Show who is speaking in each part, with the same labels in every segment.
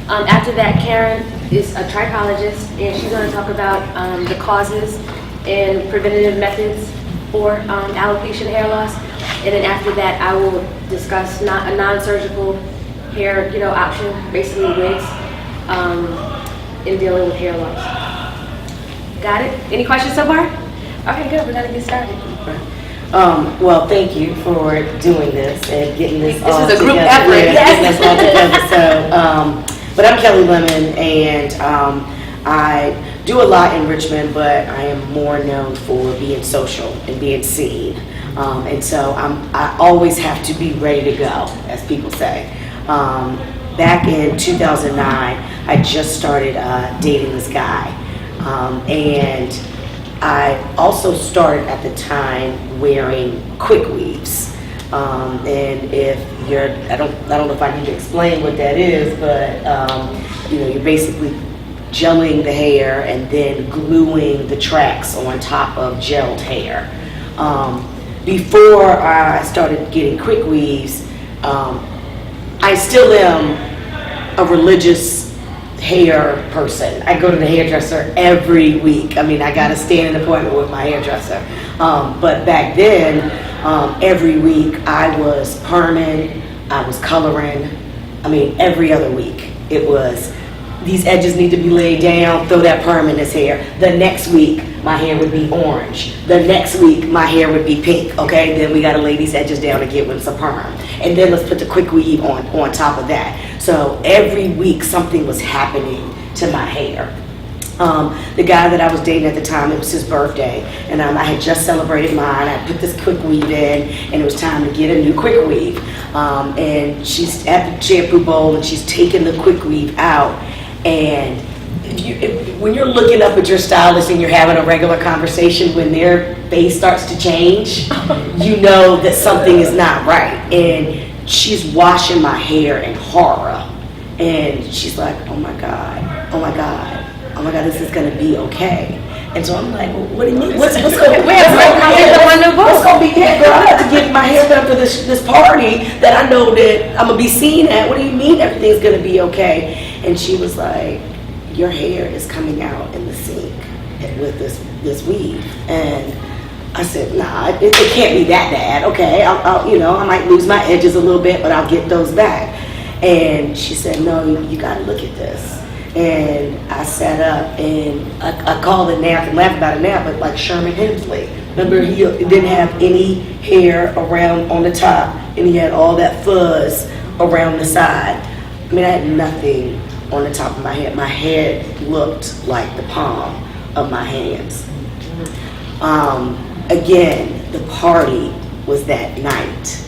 Speaker 1: After that, Karen is a trichologist, and she's going to talk about the causes and preventative methods for alopecia and hair loss. And then after that, I will discuss a non-surgical hair, option, basically wigs, in dealing with hair loss. Got it? Any questions so far? Okay, good. We're going to get started.
Speaker 2: Well, thank you for doing this and getting this all together.
Speaker 1: This is a group effort.
Speaker 2: Getting this all together. So, but I'm Kelly Lemon, and I do a lot in Richmond, but I am more known for being social and being seen. And so I always have to be ready to go, as people say. Back in 2009, I just started dating this guy, and I also started at the time wearing quick weaves. And if you're, I don't know if I need to explain what that is, but you're basically gelling the hair and then gluing the tracks on top of gelled hair. Before I started getting quick weaves, I still am a religious hair person. I go to the hairdresser every week. I mean, I got to stand an appointment with my hairdresser. But back then, every week I was perming, I was coloring. I mean, every other week it was, these edges need to be laid down, throw that perm in this hair. The next week, my hair would be orange. The next week, my hair would be pink, okay? Then we gotta lay these edges down again with some perm. And then let's put the quick weave on top of that. So every week, something was happening to my hair. The guy that I was dating at the time, it was his birthday, and I had just celebrated mine. I put this quick weave in, and it was time to get a new quick weave. And she's at the shampoo bowl, and she's taking the quick weave out. And when you're looking up at your stylist and you're having a regular conversation, when their face starts to change, you know that something is not right. And she's washing my hair in horror. And she's like, oh my God, oh my God, oh my God, this is gonna be okay. And so I'm like, well, what do you mean? What's going to be? What's going to be? Yeah, girl, I have to get my hair done for this party that I know that I'm going to be seen at. What do you mean everything's going to be okay? And she was like, your hair is coming out in the sink with this weave. And I said, nah, it can't be that bad. Okay, I might lose my edges a little bit, but I'll get those back. And she said, no, you got to look at this. And I sat up and I call it now, I can laugh about it now, but like Sherman Hemsley. Remember, he didn't have any hair around on the top, and he had all that fuzz around the side. I mean, I had nothing on the top of my head. My head looked like the palm of my hands. Again, the party was that night.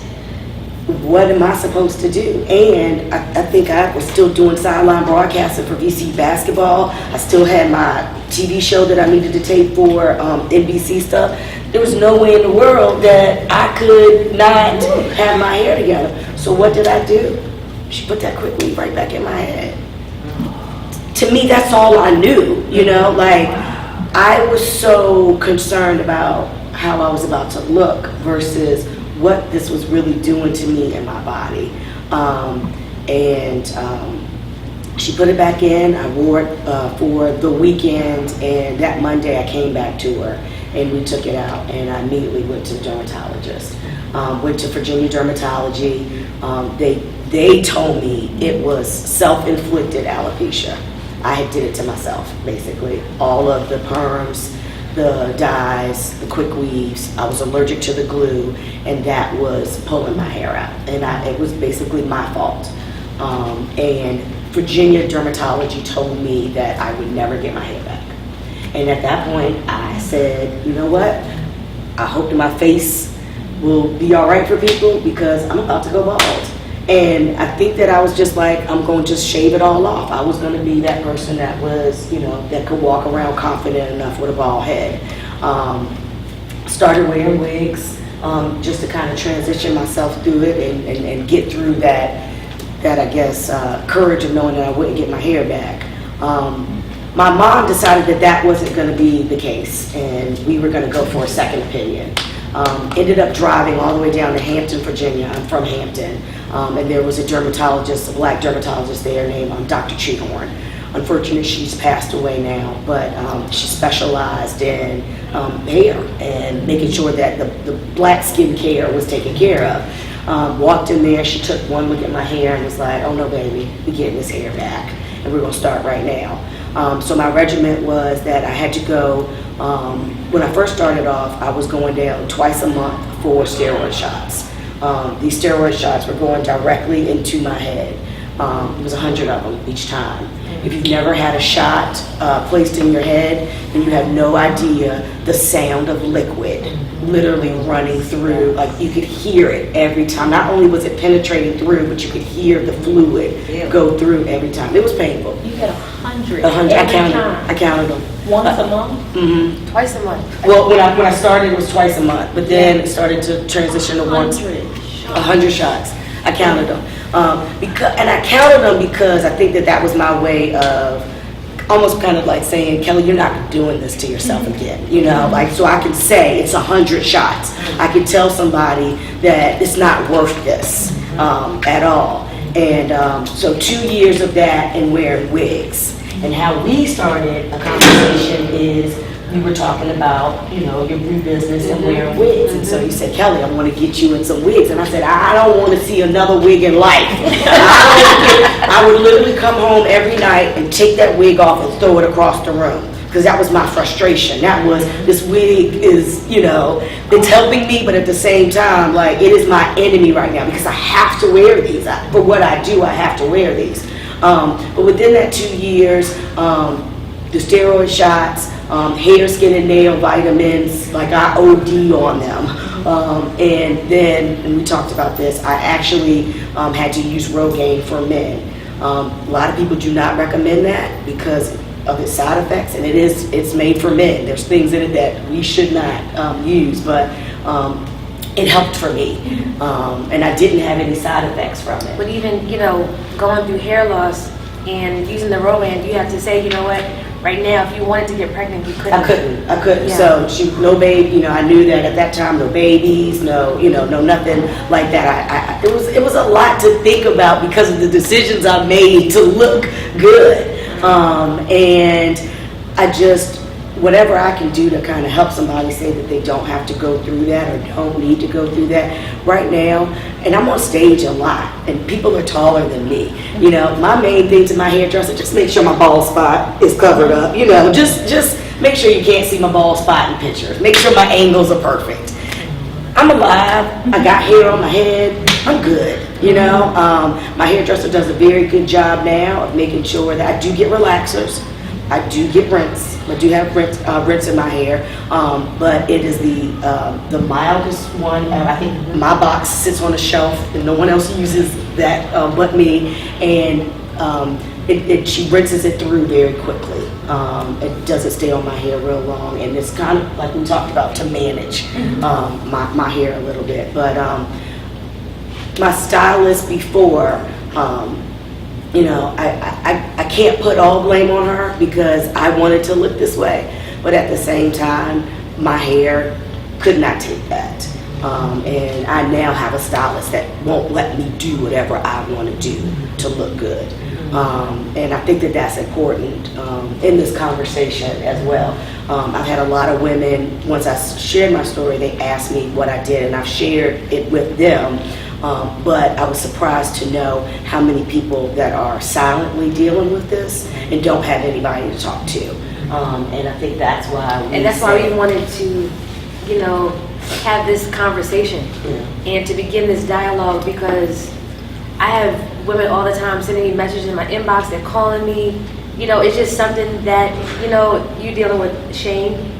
Speaker 2: What am I supposed to do? And I think I was still doing sideline broadcasting for VC basketball. I still had my TV show that I needed to tape for NBC stuff. There was no way in the world that I could not have my hair together. So what did I do? She put that quick weave right back in my head. To me, that's all I knew, like I was so concerned about how I was about to look versus what this was really doing to me and my body. She put it back in. I wore it for the weekend, and that Monday I came back to her and we took it out, and I immediately went to the dermatologist. Went to Virginia Dermatology. They told me it was self-inflicted alopecia. I did it to myself, basically. All of the perms, the dyes, the quick weaves, I was allergic to the glue, and that was pulling my hair out. And it was basically my fault. And Virginia Dermatology told me that I would never get my hair back. And at that point, I said, you know what? I hope that my face will be all right for people because I'm about to go bald. And I think that I was just like, I'm going to just shave it all off. I was going to be that person that was, that could walk around confident enough with a bald head. Started wearing wigs just to kind of transition myself through it and get through that I guess, courage of knowing that I wouldn't get my hair back. My mom decided that wasn't going to be the case, and we were going to go for a second opinion. Ended up driving all the way down to Hampton, Virginia. I'm from Hampton. And there was a dermatologist, a black dermatologist there named Dr. Cheehorn. Unfortunately, she's passed away now, but she specialized in hair and making sure that the black skin care was taken care of. Walked in there, she took one look at my hair and was like, oh no baby, we're getting this hair back and we're gonna start right now. So my regimen was that I had to go, when I first started off, I was going down twice a month for steroid shots. These steroid shots were going directly into my head. It was 100 of them each time. If you've never had a shot placed in your head, then you have no idea the sound of liquid literally running through. Like you could hear it every time. Not only was it penetrating through, but you could hear the fluid go through every time. It was painful.
Speaker 3: You had 100.
Speaker 2: 100.
Speaker 3: every
Speaker 2: I
Speaker 3: time.
Speaker 2: counted them.
Speaker 3: Once a month?
Speaker 2: Mm-hmm.
Speaker 1: Twice a month.
Speaker 2: Well, when I started, it was twice a month, but then it started to transition to once. 100 shots. I counted them. And I counted them because I think that was my way of almost kind of like saying, Kelly, you're not doing this to yourself again, you know, like, so I can say it's 100 shots. I can tell somebody that it's not worth this at all. And so 2 years of that and wearing wigs. And how we started a conversation is we were talking about, you know, your brew business and wearing wigs. And so you said, Kelly, I want to get you in some wigs. And I said, I don't want to see another wig in life. I would literally come home every night and take that wig off and throw it across the room. Because that was my frustration. That was, this wig is, you know, it's helping me, but at the same time, like, it is my enemy right now because I have to wear these. For what I do, I have to wear these. But within that 2 years, the steroid shots, hair, skin, and nail vitamins, like I OD on them. And then, and we talked about this, I actually had to use Rogaine for men. A lot of people do not recommend that because of its side effects, and it's made for men. There's things in it that we should not use, but it helped for me. And I didn't have any side effects from it.
Speaker 1: But even, you know, going through hair loss and using the Rogaine, you have to say, you know what, right now, if you wanted to get pregnant, you couldn't.
Speaker 2: I couldn't.
Speaker 1: Yeah.
Speaker 2: So no baby, you know, I knew that at that time, no babies, no, you know, no nothing like that. It was a lot to think about because of the decisions I made to look good. And I just, whatever I can do to kind of help somebody say that they don't have to go through that or don't need to go through that right now. And I'm on stage a lot and people are taller than me. You know, my main thing to my hairdresser, just make sure my bald spot is covered up. You know, just make sure you can't see my bald spot in pictures. Make sure my angles are perfect. I'm alive. I got hair on my head. I'm good. You know, my hairdresser does a very good job now of making sure that I do get relaxers. I do get rinse. I do have rinse in my hair, but it is the mildest one. I think my box sits on a shelf and no one else uses that but me. And she rinses it through very quickly. It doesn't stay on my hair real long, and it's kind of like we talked about to manage my hair a little bit. But my stylist before. You know, I can't put all blame on her because I wanted to look this way. But at the same time, my hair could not take that. And I now have a stylist that won't let me do whatever I want to do to look good. And I think that that's important in this conversation as well. I've had a lot of women, once I shared my story, they asked me what I did, and I've shared it with them. But I was surprised to know how many people that are silently dealing with this and don't have anybody to talk to. And I think that's why
Speaker 1: we wanted to, you know, have this conversation and to begin this dialogue, because I have women all the time sending me messages in my inbox, they're calling me. You know, it's just something that, you know, you're dealing with shame,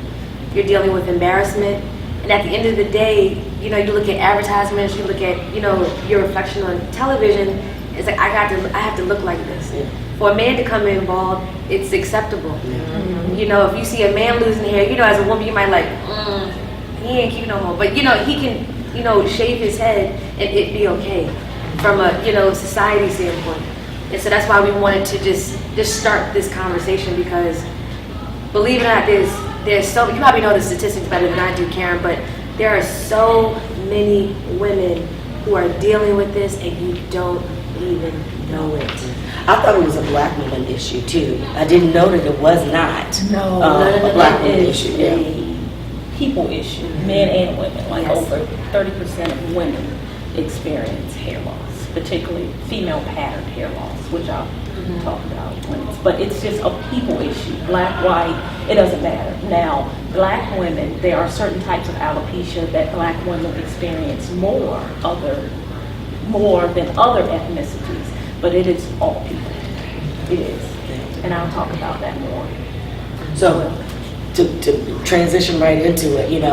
Speaker 1: you're dealing with embarrassment. And at the end of the day, you know, you look at advertisements, you look at, you know, your reflection on television, it's like, I have to look like this. Yeah. For a man to come involved, it's acceptable. Yeah. Mm-hmm. You know, if you see a man losing hair, you know, as a woman, you might like, he ain't cute no more. But, you know, he can, you know, shave his head and it be okay from a, you know, society standpoint. And so that's why we wanted to just start this conversation, because believe it or not, there's so, you probably know the statistics better than I do, Karen, but there are so many women who are dealing with this and you don't even know it.
Speaker 2: I thought it was a black woman issue too. I didn't know that it was not
Speaker 3: No,
Speaker 2: a black woman
Speaker 3: it's
Speaker 2: issue. Yeah.
Speaker 3: a people issue, men and women. Like
Speaker 1: Yes.
Speaker 3: over 30% of women experience hair loss, particularly female pattern hair loss, which I'll talk about when but it's just a people issue. Black, white, it doesn't matter. Now, black women, there are certain types of alopecia that black women experience more than other ethnicities, but it is all people. It is. And I'll talk about that more.
Speaker 2: So to transition right into it,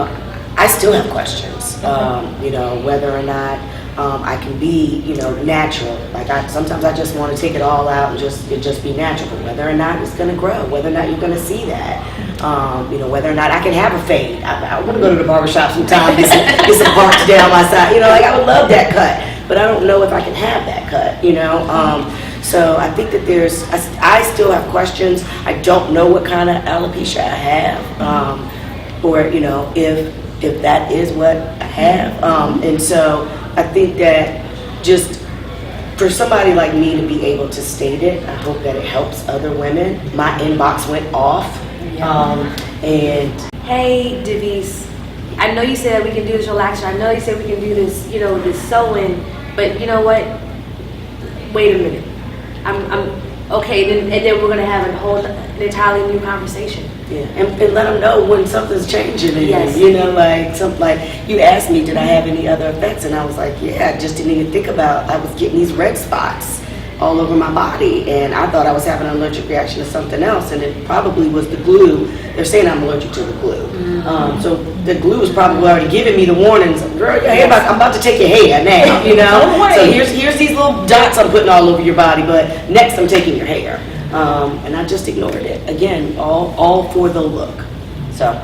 Speaker 2: I still have questions. Whether or not I can be, natural. Like sometimes I just want to take it all out and just be natural. But whether or not it's going to grow, whether or not you're going to see that, whether or not I can have a fade. I want to go to the barbershop sometime, get some parts down my side. I would love that cut, but I don't know if I can have that cut. So I think that I still have questions. I don't know what kind of alopecia I have, or if that is what I have, and so I think that just for somebody like me to be able to state it, I hope that it helps other women. My inbox went off, and
Speaker 1: Hey, Device, I know you said we can do this relaxer. I know you said we can do this, this sewing, but you know what? Wait a minute. I'm okay, and then we're gonna have an entirely new conversation.
Speaker 2: yeah, and let them know when something's changing. And,
Speaker 1: Yes.
Speaker 2: like you asked me, did I have any other effects? And I was like, yeah, I just didn't even think about. I was getting these red spots all over my body, and I thought I was having an allergic reaction to something else, and it probably was the glue. They're saying I'm allergic to the glue, so the glue was probably already giving me the warnings. Girl, I'm about to take your hair now, So here's these little dots I'm putting all over your body, but next I'm taking your hair, and I just ignored it again, all for the look. So,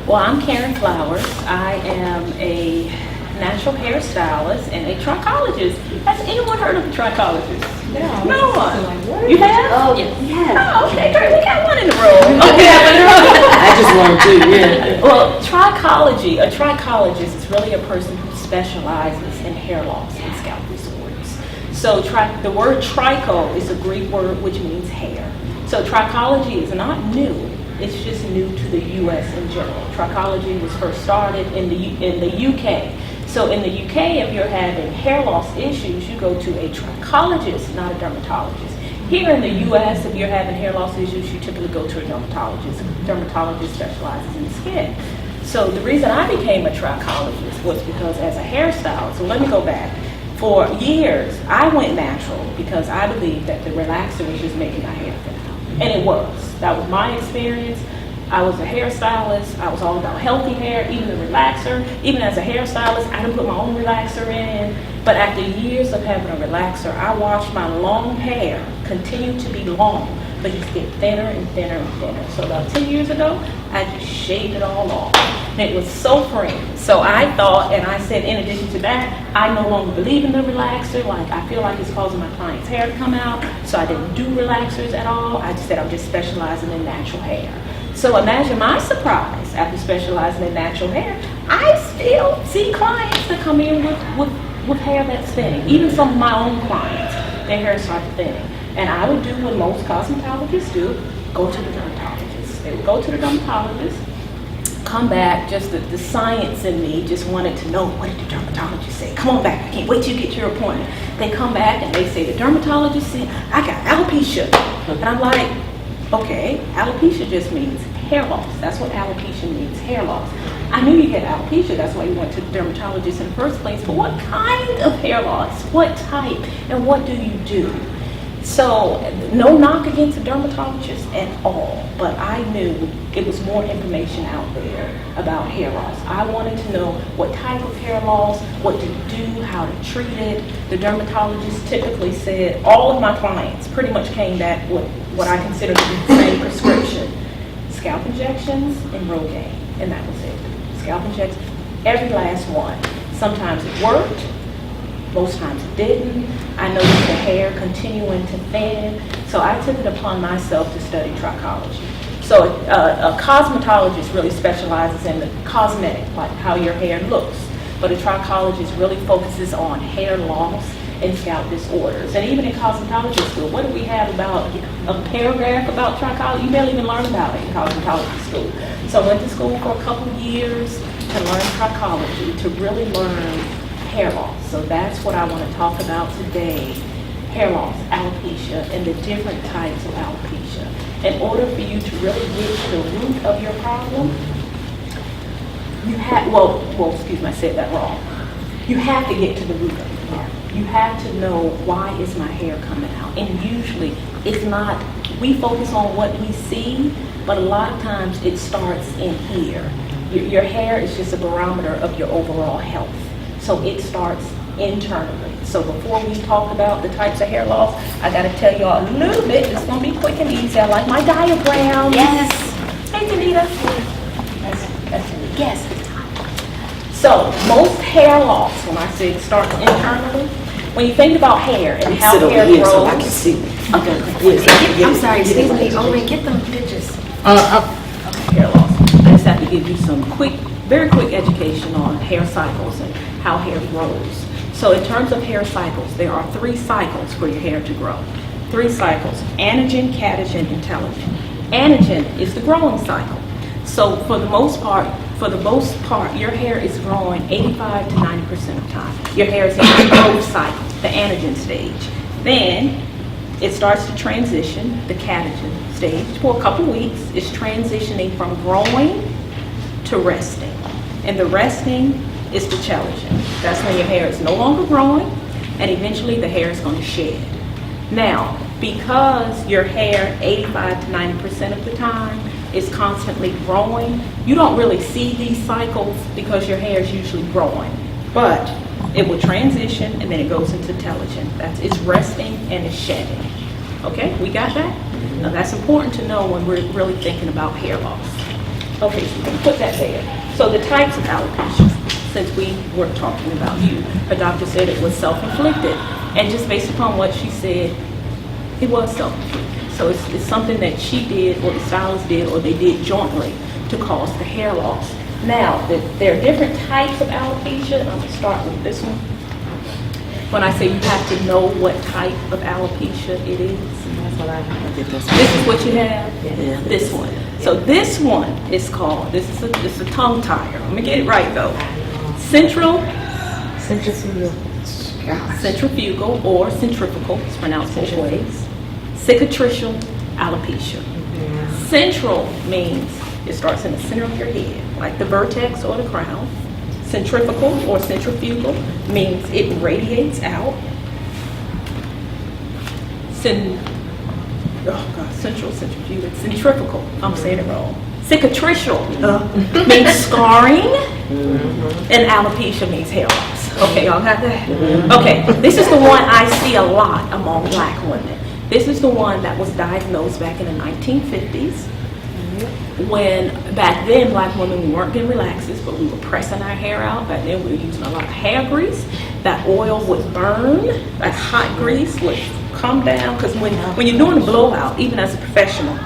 Speaker 3: Well, I'm Karen Flowers. I am a natural hairstylist and a trichologist. Has anyone heard of a trichologist?
Speaker 4: Yeah.
Speaker 3: No one. You have?
Speaker 1: Oh,
Speaker 3: Yeah.
Speaker 1: yes.
Speaker 3: Oh, okay, great. We got one in the room. Okay.
Speaker 2: I just learned too. Yeah.
Speaker 3: Well, a trichologist is really a person who specializes in hair loss and scalp disorders. So the word tricho is a Greek word which means hair. So trichology is not new. It's just new to the U.S. in general. Trichology was first started in the UK. So in the UK, if you're having hair loss issues, you go to a trichologist, not a dermatologist. Here in the U.S., if you're having hair loss issues, you typically go to a dermatologist. A dermatologist specializes in skin. So the reason I became a trichologist was because as a hairstylist, so let me go back. For years, I went natural because I believed that the relaxer was just making my hair thin out. And it was. That was my experience. I was a hairstylist. I was all about healthy hair, even the relaxer. Even as a hairstylist, I didn't put my own relaxer in. But after years of having a relaxer, I watched my long hair continue to be long, but just get thinner and thinner and thinner. So about 10 years ago, I just shaved it all off. And it was so freeing. So I thought, and I said, in addition to that, I no longer believe in the relaxer. Like, I feel like it's causing my clients' hair to come out. So I didn't do relaxers at all. I just said I'm just specializing in natural hair. So imagine my surprise after specializing in natural hair. I still see clients that come in with hair that's thinning. Even some of my own clients, their hair started thinning. And I would do what most cosmetologists do, go to the dermatologist. They would go to the dermatologist, come back, just the science in me just wanted to know, what did the dermatologist say? Come on back, I can't wait till you get your appointment. They come back and they say, the dermatologist said, I got alopecia. And I'm like, okay, alopecia just means hair loss. That's what alopecia means, hair loss. I knew you had alopecia, that's why you went to the dermatologist in the first place, but what kind of hair loss? What type? And what do you do? So, no knock against a dermatologist at all, but I knew it was more information out there about hair loss. I wanted to know what type of hair loss, what to do, how to treat it. The dermatologist typically said, all of my clients pretty much came back with what I consider to be the same prescription: scalp injections and Rogaine, and that was it. Scalp injections, every last one. Sometimes it worked, most times it didn't. I noticed the hair continuing to thin, so I took it upon myself to study trichology. So a cosmetologist really specializes in the cosmetic, like how your hair looks. but a trichologist really focuses on hair loss and scalp disorders. And even in cosmetology school, what do we have about a paragraph about trichology? You barely even learn about it in cosmetology school. So I went to school for a couple years to learn trichology, to really learn hair loss. So that's what I want to talk about today, hair loss, alopecia, and the different types of alopecia. In order for you to really get to the root of your problem, you have, excuse me, I said that wrong. You have to get to the root of the problem. You have to know, why is my hair coming out? And usually it's not, we focus on what we see, but a lot of times it starts in here. Your hair is just a barometer of your overall health. So it starts internally. So before we talk about the types of hair loss, I gotta tell y'all a little bit. It's gonna be quick and easy. I like my diagram.
Speaker 1: Yes.
Speaker 3: Hey, Danita. That's yes. So most hair loss, when I say it starts internally, when you think about hair and how
Speaker 2: Sit over
Speaker 3: hair
Speaker 2: here
Speaker 3: grows.
Speaker 2: so I can see.
Speaker 1: Okay.
Speaker 2: Yes,
Speaker 1: I'm sorry, excuse me. Owen, get them pictures.
Speaker 3: Hair loss. I just have to give you some very quick education on hair cycles and how hair grows. So in terms of hair cycles, there are 3 cycles for your hair to grow. 3 cycles: anagen, catagen, and telogen. Anagen is the growing cycle. So for the most part, your hair is growing 85 to 90% of the time. Your hair is in the growth cycle, the anagen stage. Then it starts to transition, the catagen stage. For a couple weeks, it's transitioning from growing to resting. And the resting is the telogen. That's when your hair is no longer growing, and eventually the hair is going to shed. Now, because your hair 85 to 90% of the time is constantly growing, you don't really see these cycles because your hair is usually growing. But it will transition and then it goes into telogen. It's resting and it's shedding. Okay, we got that? Now that's important to know when we're really thinking about hair loss. Okay, so we can put that there. So the types of alopecia, since we were talking about you, her doctor said it was self-inflicted. And just based upon what she said, it was self-inflicted. So it's something that she did, or the stylist did, or they did jointly to cause the hair loss. Now, there are different types of alopecia, and I'm going to start with this one. When I say you have to know what type of alopecia it is, this is what you have, this one. So this one is called, this is a tongue tire. Let me get it right though. Centrifugal or centrifugal, it's pronounced both ways. Cicatricial alopecia. Central means it starts in the center of your head, like the vertex or the crown. Centrifugal or centrifugal means it radiates out. Centrifugal, I'm saying it wrong. Cicatricial means scarring, and alopecia means hair loss. Okay, y'all got that? Okay, this is the one I see a lot among black women. This is the one that was diagnosed back in the 1950s. When back then black women, we weren't getting relaxers, but we were pressing our hair out. Back then we were using a lot of hair grease. That oil would burn, that hot grease would come down, because when you're doing a blowout, even as a professional,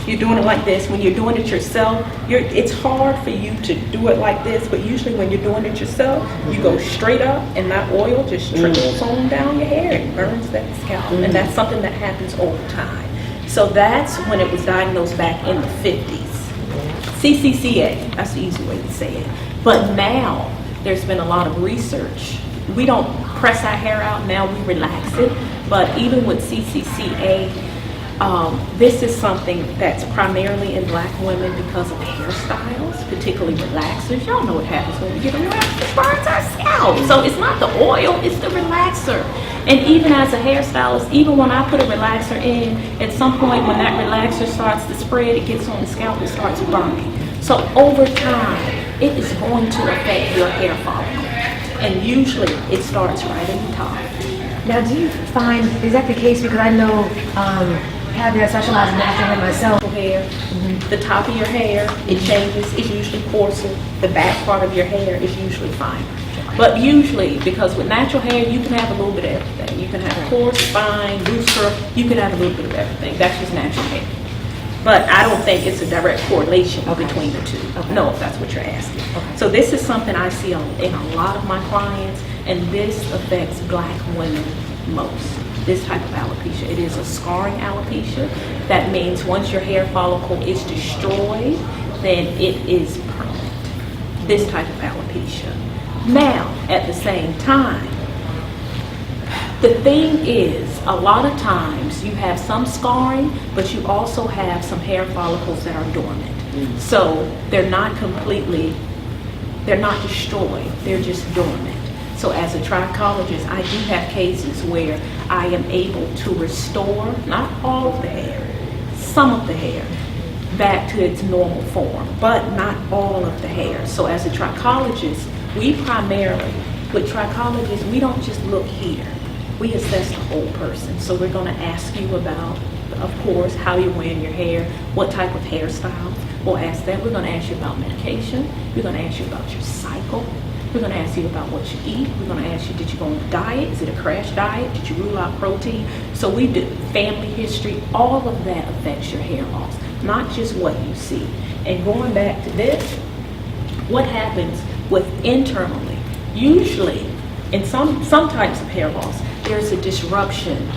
Speaker 3: you're doing it like this. When you're doing it yourself, it's hard for you to do it like this, but usually when you're doing it yourself, you go straight up and that oil just trickles on down your hair and burns that scalp. And that's something that happens over time. So that's when it was diagnosed back in the 50s. CCCA, that's the easy way to say it. But now there's been a lot of research. We don't press our hair out, now we relax it. But even with CCCA, this is something that's primarily in black women because of hairstyles, particularly relaxers. Y'all know what happens when we get a relaxer, it burns our scalp. So it's not the oil, it's the relaxer. And even as a hairstylist, even when I put a relaxer in, at some point when that relaxer starts to spread, it gets on the scalp and starts burning. So over time, it is going to affect your hair follicle. And usually it starts right in the top.
Speaker 4: Now, do you find, is that the case? Because I know, having a specialized natural hair myself.
Speaker 3: Hair, the top of your hair, it changes. It's usually coarser. The back part of your hair is usually finer. But usually, because with natural hair, you can have a little bit of everything. You can have coarse, fine, looser. You can have a little bit of everything. That's just natural hair. But I don't think it's a direct correlation
Speaker 4: Okay.
Speaker 3: between the two.
Speaker 4: Okay.
Speaker 3: No, if that's what you're asking.
Speaker 4: Okay.
Speaker 3: So this is something I see in a lot of my clients, and this affects Black women most. This type of alopecia. It is a scarring alopecia. That means once your hair follicle is destroyed, then it is permanent. This type of alopecia. Now, at the same time, the thing is, a lot of times you have some scarring, but you also have some hair follicles that are dormant. So they're not destroyed, they're just dormant. So as a trichologist, I do have cases where I am able to restore, not all of the hair, some of the hair, back to its normal form, but not all of the hair. So as a trichologist, with trichologists, we don't just look here. We assess the whole person. So we're going to ask you about, of course, how you're wearing your hair, what type of hairstyle. We'll ask that. We're going to ask you about medication. We're going to ask you about your cycle. We're going to ask you about what you eat. We're going to ask you, did you go on a diet? Is it a crash diet? Did you rule out protein? So we do family history. All of that affects your hair loss, not just what you see. And going back to this, what happens with internally? Usually, in some types of hair loss, there's a disruption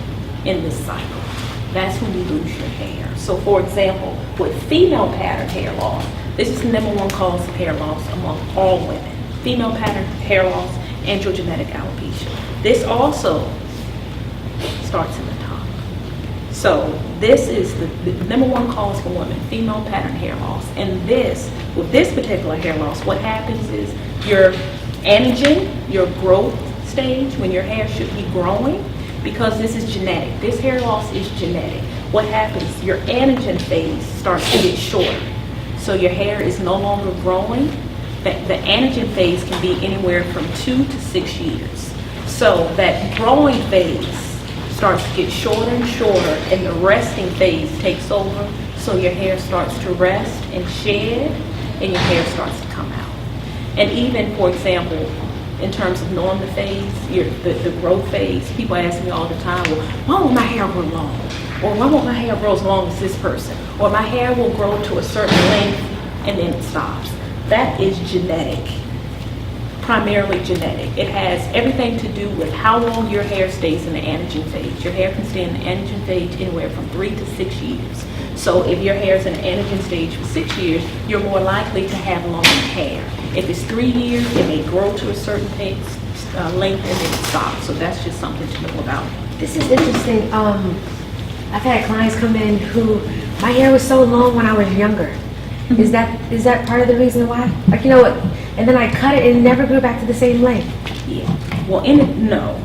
Speaker 3: in this cycle. That's when you lose your hair. So for example, with female pattern hair loss, this is the #1 cause of hair loss among all women. Female pattern hair loss, androgenetic alopecia. This also starts in the top. So this is the #1 cause for women, female pattern hair loss. And with this particular hair loss, what happens is your anagen, your growth stage, when your hair should be growing, because this is genetic. This hair loss is genetic. What happens, your anagen phase starts to get shorter. So your hair is no longer growing. The anagen phase can be anywhere from 2 to 6 years. So that growing phase starts to get shorter and shorter, and the resting phase takes over. So your hair starts to rest and shed, and your hair starts to come out. And even, for example, in terms of knowing the phase, the growth phase, people ask me all the time, well, why won't my hair grow long? Or why won't my hair grow as long as this person? Or my hair will grow to a certain length and then it stops. That is genetic, primarily genetic. It has everything to do with how long your hair stays in the anagen phase. Your hair can stay in the anagen phase anywhere from 3 to 6 years. So if your hair is in the anagen stage for 6 years, you're more likely to have long hair. If it's 3 years, it may grow to a certain length and then stop. So that's just something to know about.
Speaker 4: This is interesting. I've had clients come in who, my hair was so long when I was younger. Is that part of the reason why? Like, you know what? And then I cut it and it never grew back to the same length.
Speaker 3: Yeah. Well, no.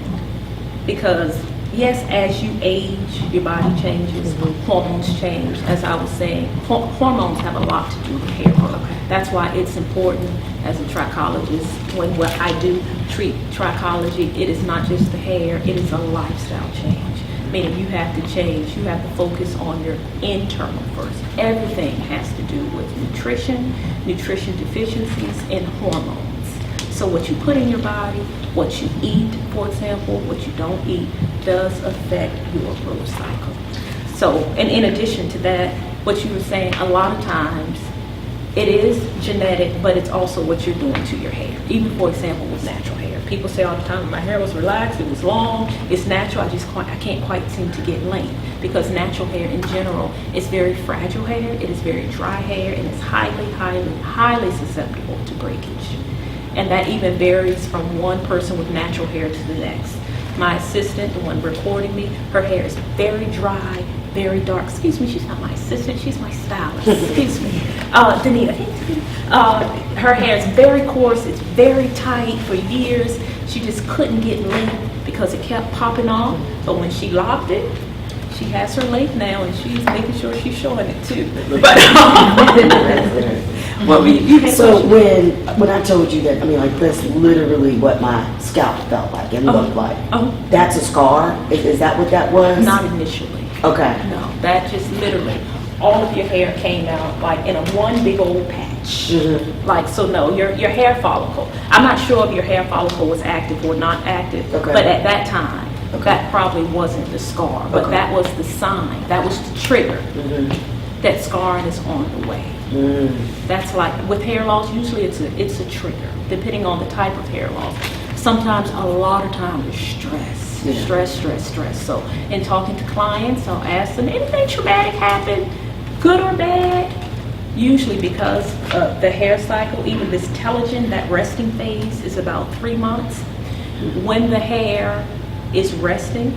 Speaker 3: Because, yes, as you age, your body changes, hormones change. As I was saying, hormones have a lot to do with hair growth. That's why it's important as a trichologist, when I do treat trichology, it is not just the hair, it is a lifestyle change. Meaning you have to change, you have to focus on your internal first. Everything has to do with nutrition deficiencies, and hormones. So what you put in your body, what you eat, for example, what you don't eat, does affect your growth cycle. So, and in addition to that, what you were saying, a lot of times, it is genetic, but it's also what you're doing to your hair. Even, for example, with natural hair. People say all the time, my hair was relaxed, it was long, it's natural, I can't quite seem to get length. Because natural hair in general is very fragile hair, it is very dry hair, and it's highly susceptible to breakage. And that even varies from one person with natural hair to the next. My assistant, the one recording me, her hair is very dry, very dark. Excuse me, she's not my assistant, she's my stylist. Excuse me. Danita. Her hair is very coarse, it's very tight for years. She just couldn't get length because it kept popping off. But when she locked it, she has her length now and she's making sure she's showing it too. But
Speaker 2: So when I told you that, I mean, like, that's literally what my scalp felt like and looked like. That's a scar? Is that what that was?
Speaker 3: Not initially.
Speaker 2: Okay.
Speaker 3: No, that just literally, all of your hair came out like in a one big old patch. Like, so no, your hair follicle. I'm not sure if your hair follicle was active or not active,
Speaker 2: Okay.
Speaker 3: but at that time, that probably wasn't the scar, but
Speaker 2: Okay.
Speaker 3: that was the sign, that was the trigger. that scarring is on the way. That's like, with hair loss, usually it's a trigger, depending on the type of hair loss. Sometimes, a lot of time, is stress. So in talking to clients, I'll ask them, anything traumatic happen, good or bad? Usually because the hair cycle, even this telogen, that resting phase, is about 3 months. When the hair is resting,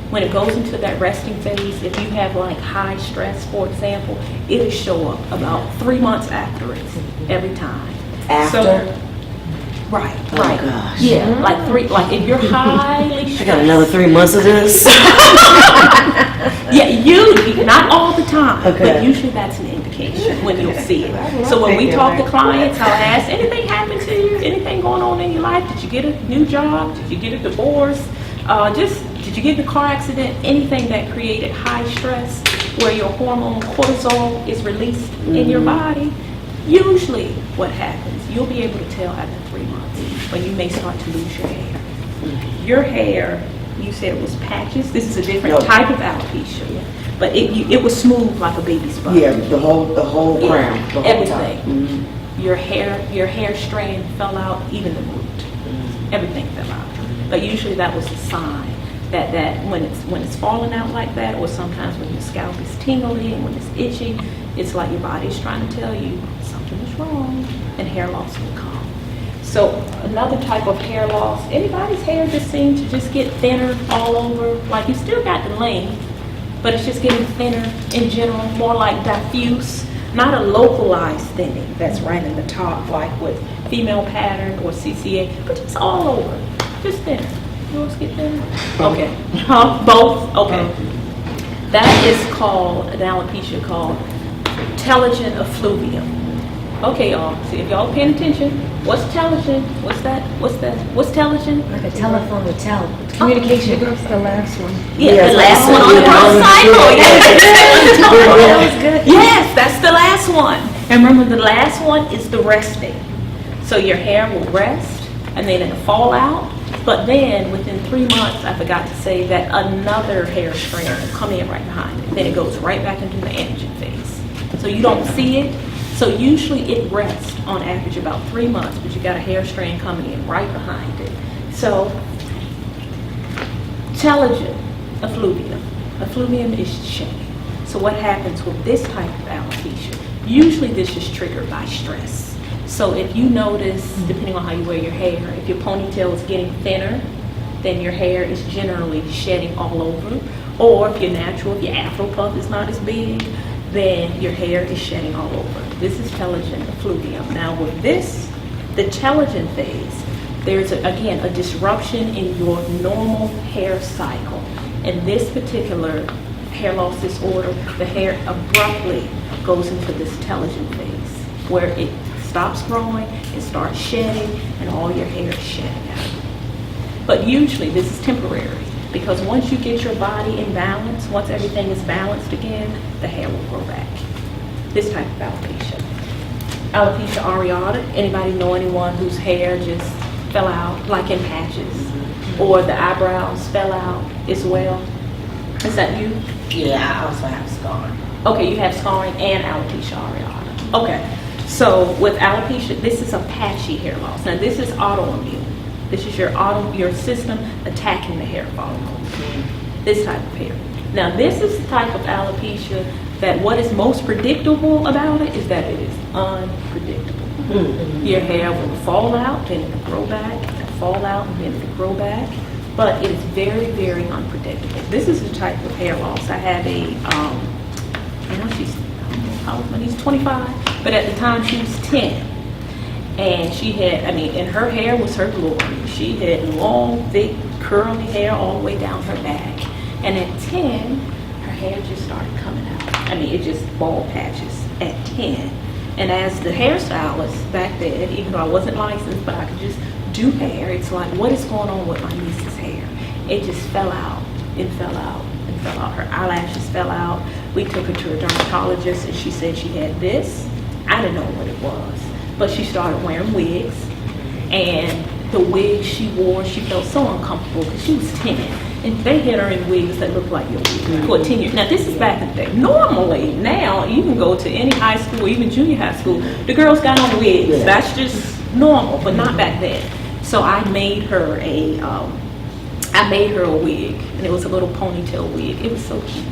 Speaker 3: when it goes into that resting phase, if you have like high stress, for example, it'll show up about 3 months after it, every time.
Speaker 2: After?
Speaker 3: Right.
Speaker 2: Oh, gosh.
Speaker 3: Yeah, like if you're highly stressed.
Speaker 2: I got another 3 months of this.
Speaker 3: Yeah, usually, not all the time,
Speaker 2: Okay.
Speaker 3: but usually that's an indication when you'll see it. So when we talk to clients, I'll ask, anything happened to you? Anything going on in your life? Did you get a new job? Did you get a divorce? Did you get in a car accident? Anything that created high stress where your hormone cortisol is released in your body? Usually what happens, you'll be able to tell after 3 months when you may start to lose your hair. Your hair, you said it was patches. This is a different type of alopecia, but it was smooth like a baby's butt.
Speaker 2: Yeah, the whole crown, the whole
Speaker 3: Everything.
Speaker 2: top.
Speaker 3: Your hair strand fell out, even the root. Everything fell out. But usually that was a sign that when it's falling out like that, or sometimes when your scalp is tingly and when it's itchy, it's like your body's trying to tell you something is wrong, and hair loss will come. So another type of hair loss, anybody's hair just seems to just get thinner all over. Like, you still got the length, but it's just getting thinner in general, more like diffuse, not a localized thinning that's right in the top, like with female pattern or CCA, but just all over, just thinner. Yours get thinner? Okay. Both? Okay. That is called an alopecia called telogen effluvium. Okay, y'all. See, if y'all paying attention, what's telogen? What's telogen?
Speaker 4: Like a telephone would tell. Communication.
Speaker 5: That's the last one.
Speaker 3: Yeah, the last one on the growth cycle.
Speaker 4: That was good.
Speaker 3: Yes, that's the last one. And remember, the last one is the resting. So your hair will rest, and then it'll fall out. But then, within 3 months, I forgot to say that another hair strand will come in right behind it. Then it goes right back into the anagen phase. So you don't see it. So usually it rests on average about 3 months, but you got a hair strand coming in right behind it. So telogen effluvium. Effluvium is shedding. So what happens with this type of alopecia? Usually this is triggered by stress. So if you notice, depending on how you wear your hair, if your ponytail is getting thinner, then your hair is generally shedding all over. Or if you're natural, if your afro puff is not as big, then your hair is shedding all over. This is telogen effluvium. Now with this, the telogen phase, there's again a disruption in your normal hair cycle. In this particular hair loss disorder, the hair abruptly goes into this telogen phase where it stops growing, it starts shedding, and all your hair is shedding out. But usually this is temporary, because once you get your body in balance, once everything is balanced again, the hair will grow back. This type of alopecia. Alopecia areata, anybody know anyone whose hair just fell out, like in patches? Or the eyebrows fell out as well? Is that you?
Speaker 2: Yeah, I also have scarring.
Speaker 3: Okay, you have scarring and alopecia areata. Okay, so with alopecia, this is a patchy hair loss. Now this is autoimmune. This is your system attacking the hair follicle. This type of hair. Now this is the type of alopecia that what is most predictable about it is that it is unpredictable. Your hair will fall out, then it'll grow back, it'll fall out, and then it'll grow back. But it is very, very unpredictable. This is the type of hair loss. I have I know she's, how old is 25, but at the time she was 10. And she had, and her hair was her glory. She had long, thick, curly hair all the way down her back. And at 10, her hair just started coming out. It just bald patches at 10. And as the hairstylist back then, even though I wasn't licensed, but I could just do hair, it's like, what is going on with my niece's hair? It just fell out and fell out and fell out. Her eyelashes fell out. We took her to a dermatologist and she said she had this. I didn't know what it was. But she started wearing wigs, and the wig she wore, she felt so uncomfortable because she was 10. and they had her in wigs that looked like your wig for 10 years. Now, this is back in the day. Normally, now, you can go to any high school, or even junior high school, the girls got on wigs. That's just normal, but not back then. So I made her a wig, and it was a little ponytail wig. It was so cute.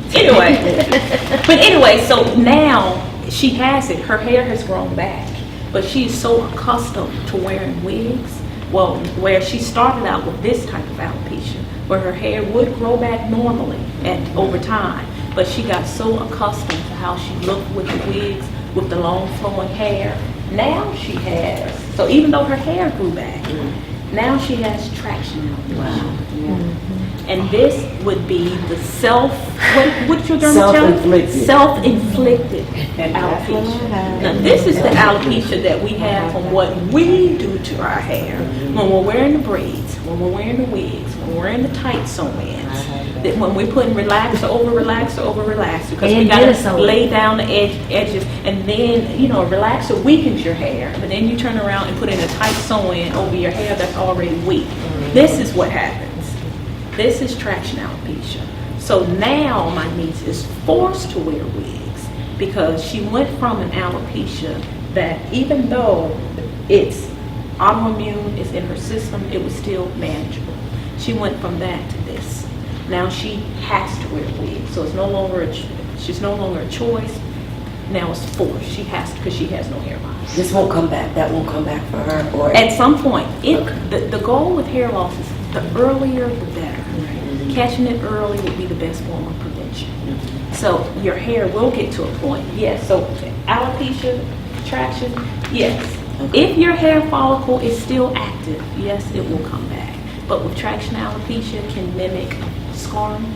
Speaker 3: Anyway, so now she has it. Her hair has grown back, but she's so accustomed to wearing wigs. Well, where she started out with this type of alopecia, where her hair would grow back normally over time, but she got so accustomed to how she looked with the wigs, with the long flowing hair. Now she has, so even though her hair grew back, now she has traction alopecia. And this would be the what's your dermatologist? Self-inflicted alopecia. Now this is the alopecia that we have from what we do to our hair when we're wearing the braids, when we're wearing the wigs, when we're wearing the tight sew-ins, that when we're putting relaxer over relaxer, because we gotta lay down the edges, and then, you know, a relaxer weakens your hair, but then you turn around and put in a tight sew-in over your hair that's already weak. This is what happens. This is traction alopecia. So now my niece is forced to wear wigs because she went from an alopecia that, even though it's autoimmune, is in her system, it was still manageable. She went from that to this. Now she has to wear wigs, so it's no longer she's no longer a choice. Now it's forced. She has to, because she has no hair loss.
Speaker 2: This won't come back. That won't come back for her. Or
Speaker 3: at some point, the goal with hair loss is the earlier the better. Catching it early would be the best form of prevention. So your hair will get to a point. Yes. So alopecia, traction. Yes. If your hair follicle is still active, yes, it will come back. But with traction alopecia, it can mimic scarring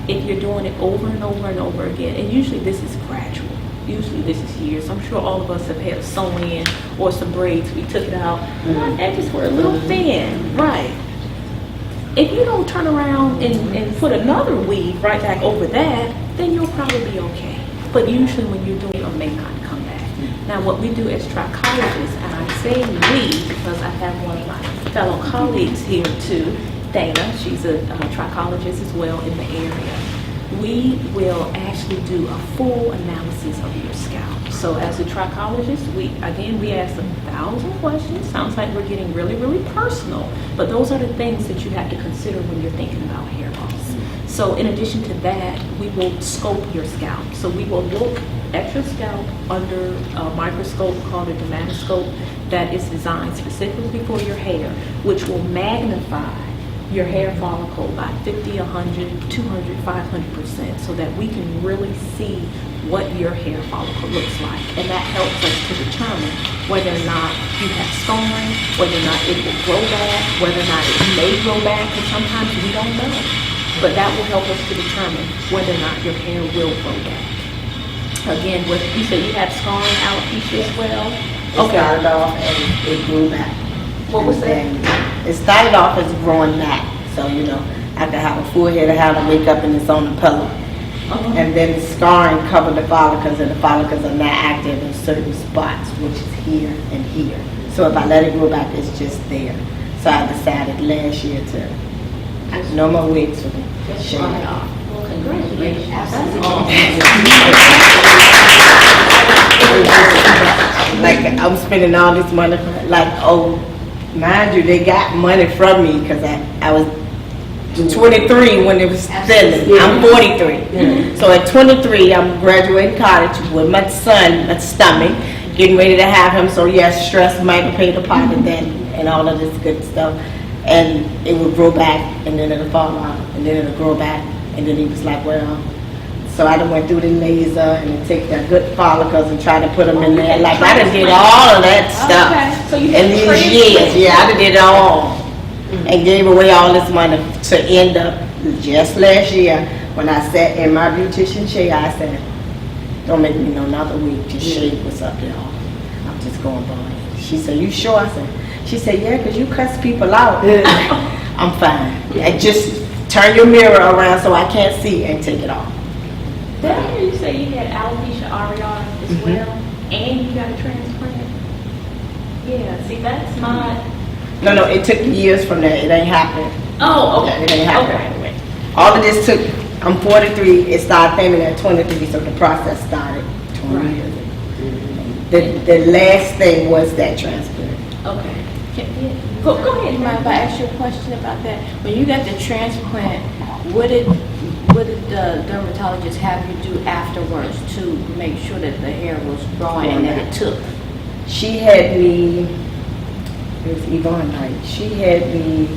Speaker 3: if you're doing it over and over and over again. And usually this is gradual. Usually this is years. I'm sure all of us have had sew-in or some braids. We took it out. My edges were a little thin. Right. If you don't turn around and put another weave right back over that, then you'll probably be okay. But usually when you're doing it, it may not come back. Now what we do as trichologists, and I say we because I have one of my fellow colleagues here too, Dana, she's a trichologist as well in the area. We will actually do a full analysis of your scalp. So as a trichologist, we ask 1,000 questions. Sounds like we're getting really, really personal, but those are the things that you have to consider when you're thinking about hair loss. So in addition to that, we will scope your scalp. So we will look at your scalp under a microscope called a dermatoscope that is designed specifically for your hair, which will magnify your hair follicle by 50, 100, 200, 500%, so that we can really see what your hair follicle looks like. And that helps us to determine whether or not you have scarring, whether or not it will grow back, whether or not it may grow back, because sometimes we don't know. But that will help us to determine whether or not your hair will grow back. Again, you said you have scarring alopecia as well?
Speaker 5: It started off and it grew back.
Speaker 3: What was that?
Speaker 5: It started off as growing back. So, you know, I could have a full head of hair to wake up and it's on the pillow. And then the scarring covered the follicles, and the follicles are not active in certain spots, which is here and here. So if I let it grow back, it's just there. So I decided last year to no more wigs for me. Shave it off.
Speaker 3: Well, congratulations. That's
Speaker 5: Like, I'm spending all this money for, like, oh, mind you, they got money from me because I was 23 when it was thinning. I'm 43. So at 23, I'm graduating college with my son, my stomach, getting ready to have him. So yes, stress might pay the part of that and all of this good stuff. And it would grow back, and then it'll fall out, and then it'll grow back. And then he was like, well, so I done went through the laser and take the good follicles and try to put them in there. Like, I done did all of that stuff.
Speaker 3: Okay. So you
Speaker 5: In these years, yeah, I done did it all. And gave away all this money to end up just last year when I sat in my beautician chair. I said, don't make me no another week, just shave what's up there. I'm just going bald. She said, you sure? I said, she said, yeah, because you cuss people out. I'm fine. I just turn your mirror around so I can't see and take it off.
Speaker 3: Did I hear you say you had alopecia areata as well, and you got a transplant? Yeah, see, that's not...
Speaker 5: No, it took years from that. It ain't happening.
Speaker 3: Oh, okay.
Speaker 5: It ain't happening
Speaker 3: Okay.
Speaker 5: right away. all of this took, I'm 43, it started thinning at 23, so the process started 20 years ago. The last thing was that transplant.
Speaker 3: Okay. Go ahead.
Speaker 6: You mind if I ask you a question about that? When you got the transplant, what did the dermatologist have you do afterwards to make sure that the hair was growing and that it took?
Speaker 5: She had me, it was Yvonne Knight, she had me,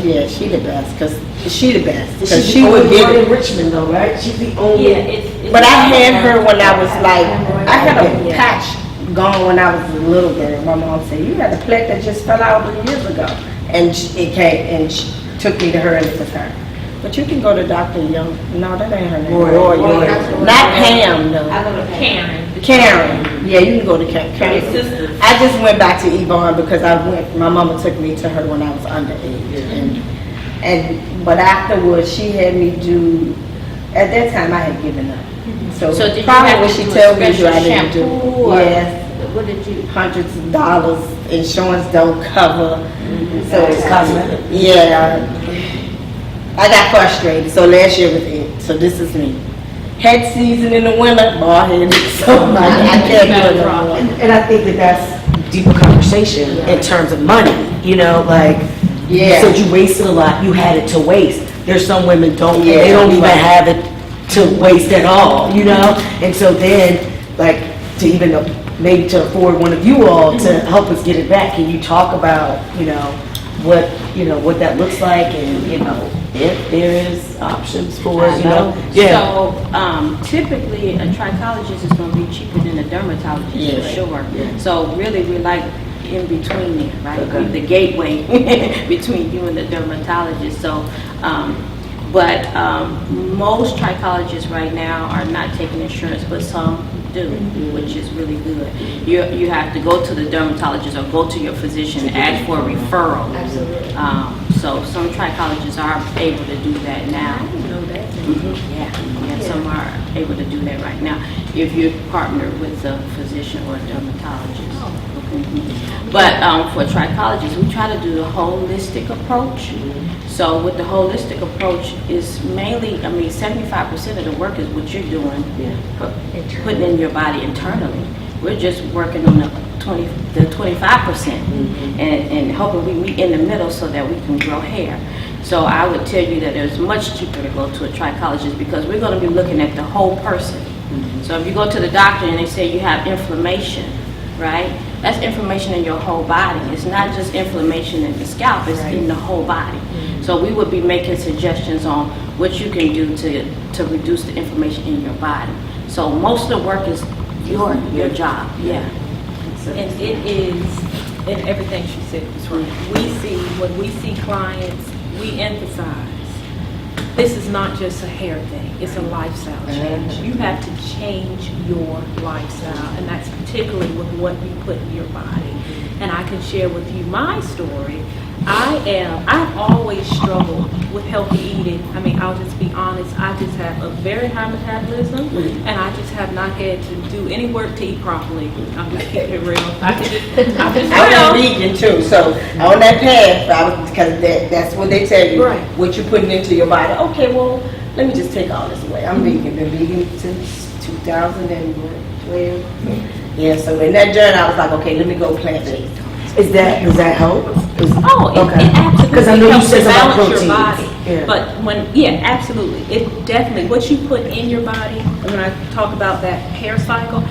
Speaker 5: yeah, she the best, because she the best. 'Cause
Speaker 2: She's
Speaker 5: she
Speaker 2: the
Speaker 5: would
Speaker 2: only
Speaker 5: get
Speaker 2: one
Speaker 5: it.
Speaker 2: in Richmond though, right? She's the only.
Speaker 3: Yeah, it's.
Speaker 5: But I had her when I was like, I had a patch gone when I was a little girl. My mom said, you had a plaque that just fell out years ago. And it came, and she took me to her and it was her. But you can go to Dr. Young, no, that ain't her name.
Speaker 2: Roy.
Speaker 5: Not Pam, though.
Speaker 3: I go to Karen.
Speaker 5: Karen, yeah, you can go to Karen.
Speaker 3: Your sisters.
Speaker 5: I just went back to Yvonne because my mama took me to her when I was underage. But afterwards, she had me do, at that time I had given up.
Speaker 6: So did you
Speaker 5: probably
Speaker 6: have
Speaker 5: what
Speaker 6: to
Speaker 5: she
Speaker 6: do a
Speaker 5: told me
Speaker 6: special
Speaker 5: I didn't do.
Speaker 6: shampoo or-
Speaker 5: Yes,
Speaker 6: What did you?
Speaker 5: hundreds of dollars, insurance don't cover. So
Speaker 2: It's cosmetic.
Speaker 5: Yeah, I got frustrated, so last year was it. So this is me. Head season in the winter, bald head, so I can't do it no more.
Speaker 2: And I think that that's deeper conversation in terms of money, you know, like, you
Speaker 5: Yeah.
Speaker 2: said you wasted a lot, you had it to waste. There's some women don't,
Speaker 5: Yeah,
Speaker 2: they don't even
Speaker 5: right.
Speaker 2: have it to waste at all, you know? And so then, like, to even maybe to afford one of you all to help us get it back, can you talk about, what that looks like and, if there is options for,
Speaker 6: So, typically, a trichologist is gonna be cheaper than a dermatologist,
Speaker 5: Yeah.
Speaker 6: for sure. So really, we're like in between there, right?
Speaker 2: Okay.
Speaker 6: We're the gateway between you and the dermatologist, so, most trichologists right now are not taking insurance, but some do, which is really good. You have to go to the dermatologist or go to your physician and ask for a referral.
Speaker 4: Absolutely.
Speaker 6: So some trichologists are able to do that now.
Speaker 4: I didn't know that.
Speaker 6: Yeah, some are able to do that right now, if you're partnered with a physician or a dermatologist. Mhm. But for trichologists, we try to do the holistic approach. So with the holistic approach is mainly, 75% of the work is what you're doing, putting in your body internally. We're just working on the 25% and hoping we meet in the middle so that we can grow hair. So I would tell you that it's much cheaper to go to a trichologist because we're going to be looking at the whole person. So if you go to the doctor and they say you have inflammation, right? That's inflammation in your whole body. It's not just inflammation in the scalp, it's in the whole body. So we would be making suggestions on what you can do to reduce the inflammation in your body. So most of the work is your job, yeah.
Speaker 3: And it is, and everything she said was right. When we see clients, we emphasize, this is not just a hair thing, it's a lifestyle change. You have to change your lifestyle, and that's particularly with what you put in your body. And I can share with you my story. I've always struggled with healthy eating. I'll just be honest, I just have a very high metabolism, and I just have not had to do any work to eat properly. I'm just keeping it real. I'm just
Speaker 5: I'm vegan too, so on that path, because that's what they tell you,
Speaker 3: Right.
Speaker 5: what you're putting into your body. Okay, well, let me just take all this away. I'm vegan, been vegan since 2012. Yeah, so in that journey, I was like, okay, let me go plant-based.
Speaker 2: does that help?
Speaker 3: Oh, it absolutely
Speaker 2: Because I know you
Speaker 3: helps
Speaker 2: said
Speaker 3: to
Speaker 2: something about
Speaker 3: balance your
Speaker 2: proteins.
Speaker 3: body.
Speaker 2: Yeah.
Speaker 3: But absolutely. It definitely, what you put in your body, and when I talk about that hair cycle,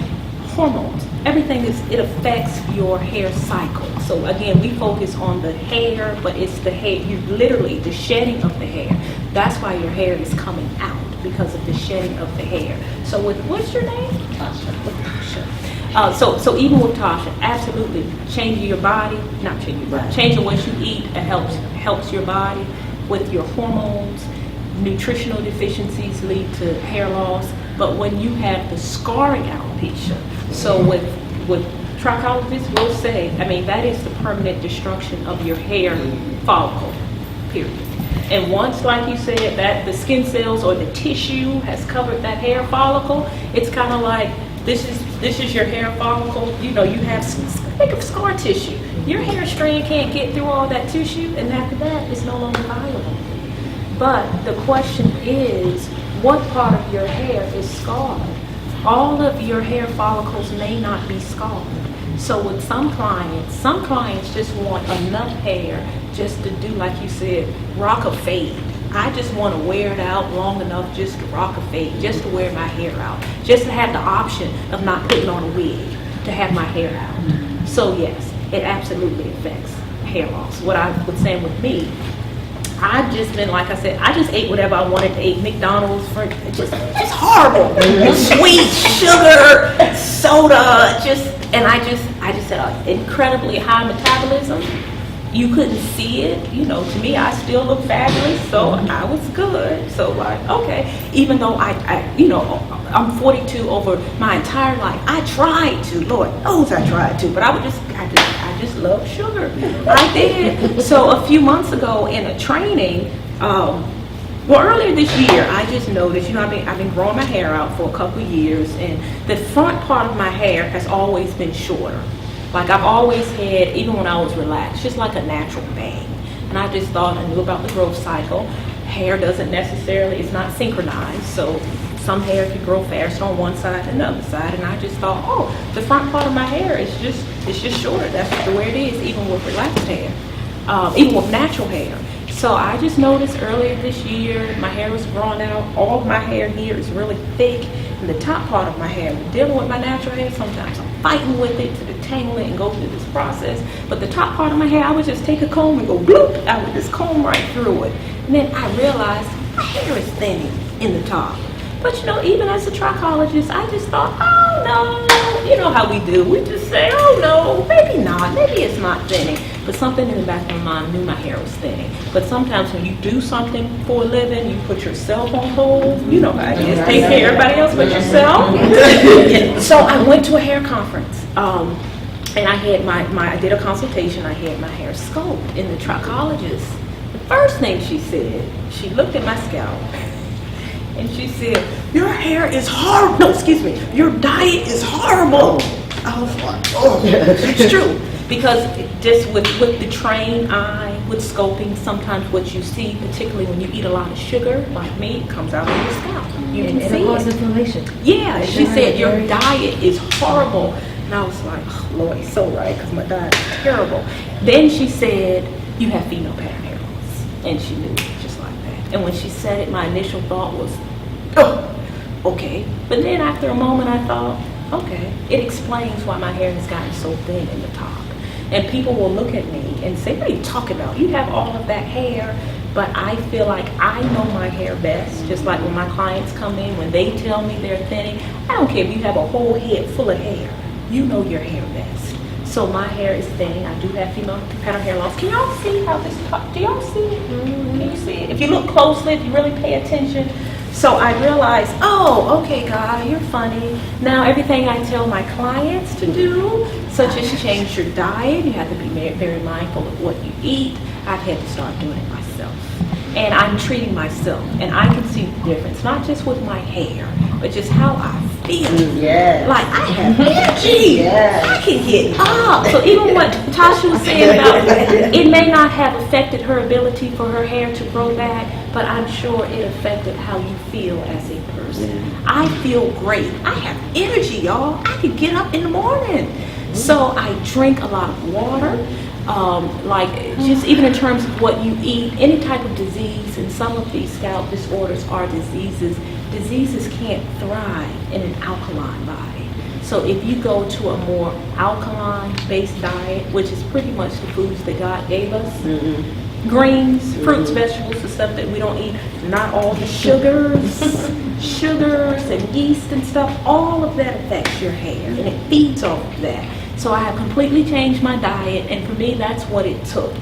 Speaker 3: hormones, everything it affects your hair cycle. So again, we focus on the hair, but it's the hair, literally the shedding of the hair. That's why your hair is coming out, because of the shedding of the hair. So what's your name? Tasha. So even with Tasha, absolutely changing your body, not changing your body, changing what you eat, it helps your body with your hormones. Nutritional deficiencies lead to hair loss, but when you have the scarring alopecia, so with trichologists will say, that is the permanent destruction of your hair follicle, period. And once, like you said, that the skin cells or the tissue has covered that hair follicle, it's kind of like, this is your hair follicle. You have, think of scar tissue. Your hair strand can't get through all that tissue, and after that, it's no longer viable. But the question is, what part of your hair is scarred? All of your hair follicles may not be scarred. So with some clients just want enough hair just to do, like you said, rock a fade. I just want to wear it out long enough just to rock a fade, just to wear my hair out, just to have the option of not putting on a wig, to have my hair out. So yes, it absolutely affects hair loss. What I was saying with me, I've just been, like I said, I just ate whatever I wanted to eat. McDonald's, for just horrible. Sweet, sugar, soda, and I just had an incredibly high metabolism. You couldn't see it, you know. To me, I still look fabulous, so I was good. So like, okay, even though I'm 42 over my entire life. I tried to, Lord knows I tried to, but I just love sugar. I did. So a few months ago in a training, earlier this year, I just noticed, I've been growing my hair out for a couple of years, and the front part of my hair has always been shorter. Like I've always had, even when I was relaxed, just like a natural bang. And I just thought I knew about the growth cycle. Hair doesn't necessarily, it's not synchronized, so some hair can grow faster on one side than the other side. And I just thought, oh, the front part of my hair is just shorter. That's just the way it is, even with relaxed hair, even with natural hair. So I just noticed earlier this year, my hair was growing out. All of my hair here is really thick. And the top part of my hair, dealing with my natural hair, sometimes I'm fighting with it to detangle it and go through this process. But the top part of my hair, I would just take a comb and go bloop. I would just comb right through it. And then I realized my hair is thinning in the top. But even as a trichologist, I just thought, oh no, you know how we do. We just say, oh no, maybe not, maybe it's not thinning. But something in the back of my mind knew my hair was thinning. But sometimes when you do something for a living, you put yourself on hold. You know how it is, take care of everybody else but yourself. So I went to a hair conference, and I had I did a consultation. I had my hair sculpted in the trichologist. The first thing she said, she looked at my scalp, and she said, your hair is horrible. No, excuse me. Your diet is horrible. I was like, oh, it's true. Because just with the trained eye, with sculpting, sometimes what you see, particularly when you eat a lot of sugar, like me, it comes out of your scalp. You can
Speaker 4: And
Speaker 3: see
Speaker 4: it causes
Speaker 3: it.
Speaker 4: inflammation.
Speaker 3: Yeah, she
Speaker 4: Sure,
Speaker 3: said, your
Speaker 4: very-
Speaker 3: diet is horrible. And I was like, oh, Lord, he's so right, because my diet is terrible. Then she said, you have female pattern hair loss. And she knew it just like that. And when she said it, my initial thought was, oh, okay. But then after a moment, I thought, okay, it explains why my hair has gotten so thin in the top. And people will look at me and say, what are you talking about? You have all of that hair. But I feel like I know my hair best. Just like when my clients come in, when they tell me they're thinning, I don't care if you have a whole head full of hair. You know your hair best. So my hair is thinning. I do have female pattern hair loss. Can y'all see how this, do y'all see it? Can you see it? If you look closely, if you really pay attention. So I realized, oh, okay, God, you're funny. Now everything I tell my clients to do, such as change your diet, you have to be very mindful of what you eat. I've had to start doing it myself. And I'm treating myself. And I can see the difference, not just with my hair, but just how I feel.
Speaker 5: Yes.
Speaker 3: Like I have energy.
Speaker 5: Yes.
Speaker 3: I can get up. So even what Tasha was saying about it may not have affected her ability for her hair to grow back, but I'm sure it affected how you feel as a person. I feel great. I have energy, y'all. I can get up in the morning. So I drink a lot of water. Just even in terms of what you eat, any type of disease, and some of these scalp disorders are diseases. Diseases can't thrive in an alkaline body. So if you go to a more alkaline-based diet, which is pretty much the foods that God gave us, greens, fruits, vegetables, the stuff that we don't eat, not all the sugars and yeast and stuff, all of that affects your hair, and it feeds off of that. So I have completely changed my diet, and for me, that's what it took.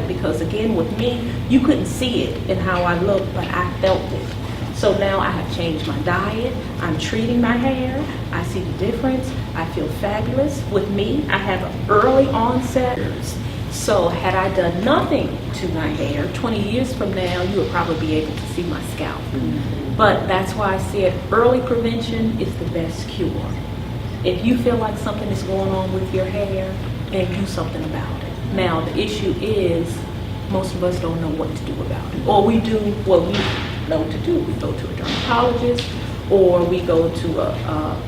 Speaker 3: Because again, with me, you couldn't see it in how I looked, but I felt it. So now I have changed my diet. I'm treating my hair. I see the difference. I feel fabulous. With me, I have an early onset. So had I done nothing to my hair, 20 years from now, you would probably be able to see my scalp. But that's why I said early prevention is the best cure. If you feel like something is going on with your hair, then do something about it. Now, the issue is most of us don't know what to do about it. Or we do what we know to do. We go to a dermatologist, or we go to a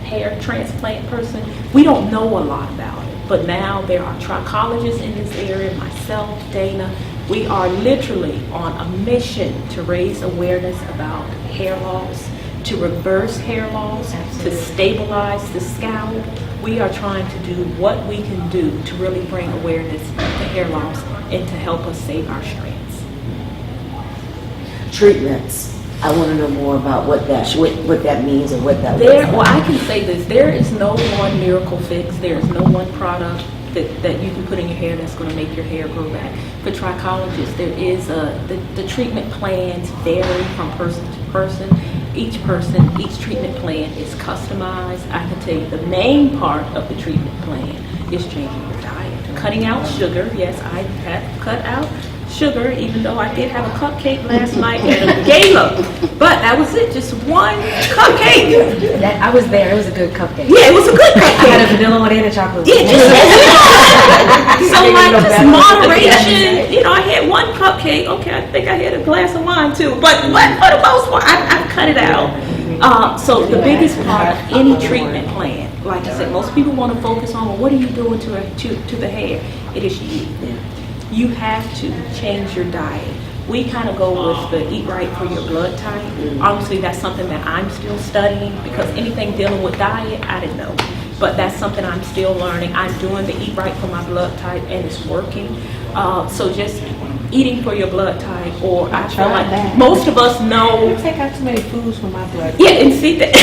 Speaker 3: hair transplant person. We don't know a lot about it. But now there are trichologists in this area, myself, Dana. We are literally on a mission to raise awareness about hair loss, to reverse hair loss, to stabilize the scalp. We are trying to do what we can do to really bring awareness to hair loss and to help us save our strands.
Speaker 2: Treatments. I want to know more about what that means and what that
Speaker 3: Well,
Speaker 2: looks
Speaker 3: I
Speaker 2: like.
Speaker 3: can say this, there is no one miracle fix, there is no one product that you can put in your hair that's going to make your hair grow back. For trichologists, there is the treatment plans vary from person to person. Each treatment plan is customized. I can tell you the main part of the treatment plan is changing your diet. Cutting out sugar, yes, I have cut out sugar, even though I did have a cupcake last night at a gala. But that was it, just one cupcake.
Speaker 4: I was there. It was a good cupcake.
Speaker 3: Yeah, it was a good
Speaker 4: I had a
Speaker 3: cupcake.
Speaker 4: vanilla one and a chocolate one.
Speaker 3: Yeah, so like just moderation. You know, I had one cupcake. Okay, I think I had a glass of wine too. But for the most part, I've cut it out. So the biggest part of any treatment plan, like I said, most people want to focus on, well, what are you doing to the hair? It is you. You have to change your diet. We kind of go with the eat right for your blood type. Obviously, that's something that I'm still studying because anything dealing with diet, I didn't know. But that's something I'm still learning. I'm doing the eat right for my blood type and it's working. So just eating for your blood type, or I feel like most of us know.
Speaker 5: You take out too many foods from my blood.
Speaker 3: Yeah, and see that. But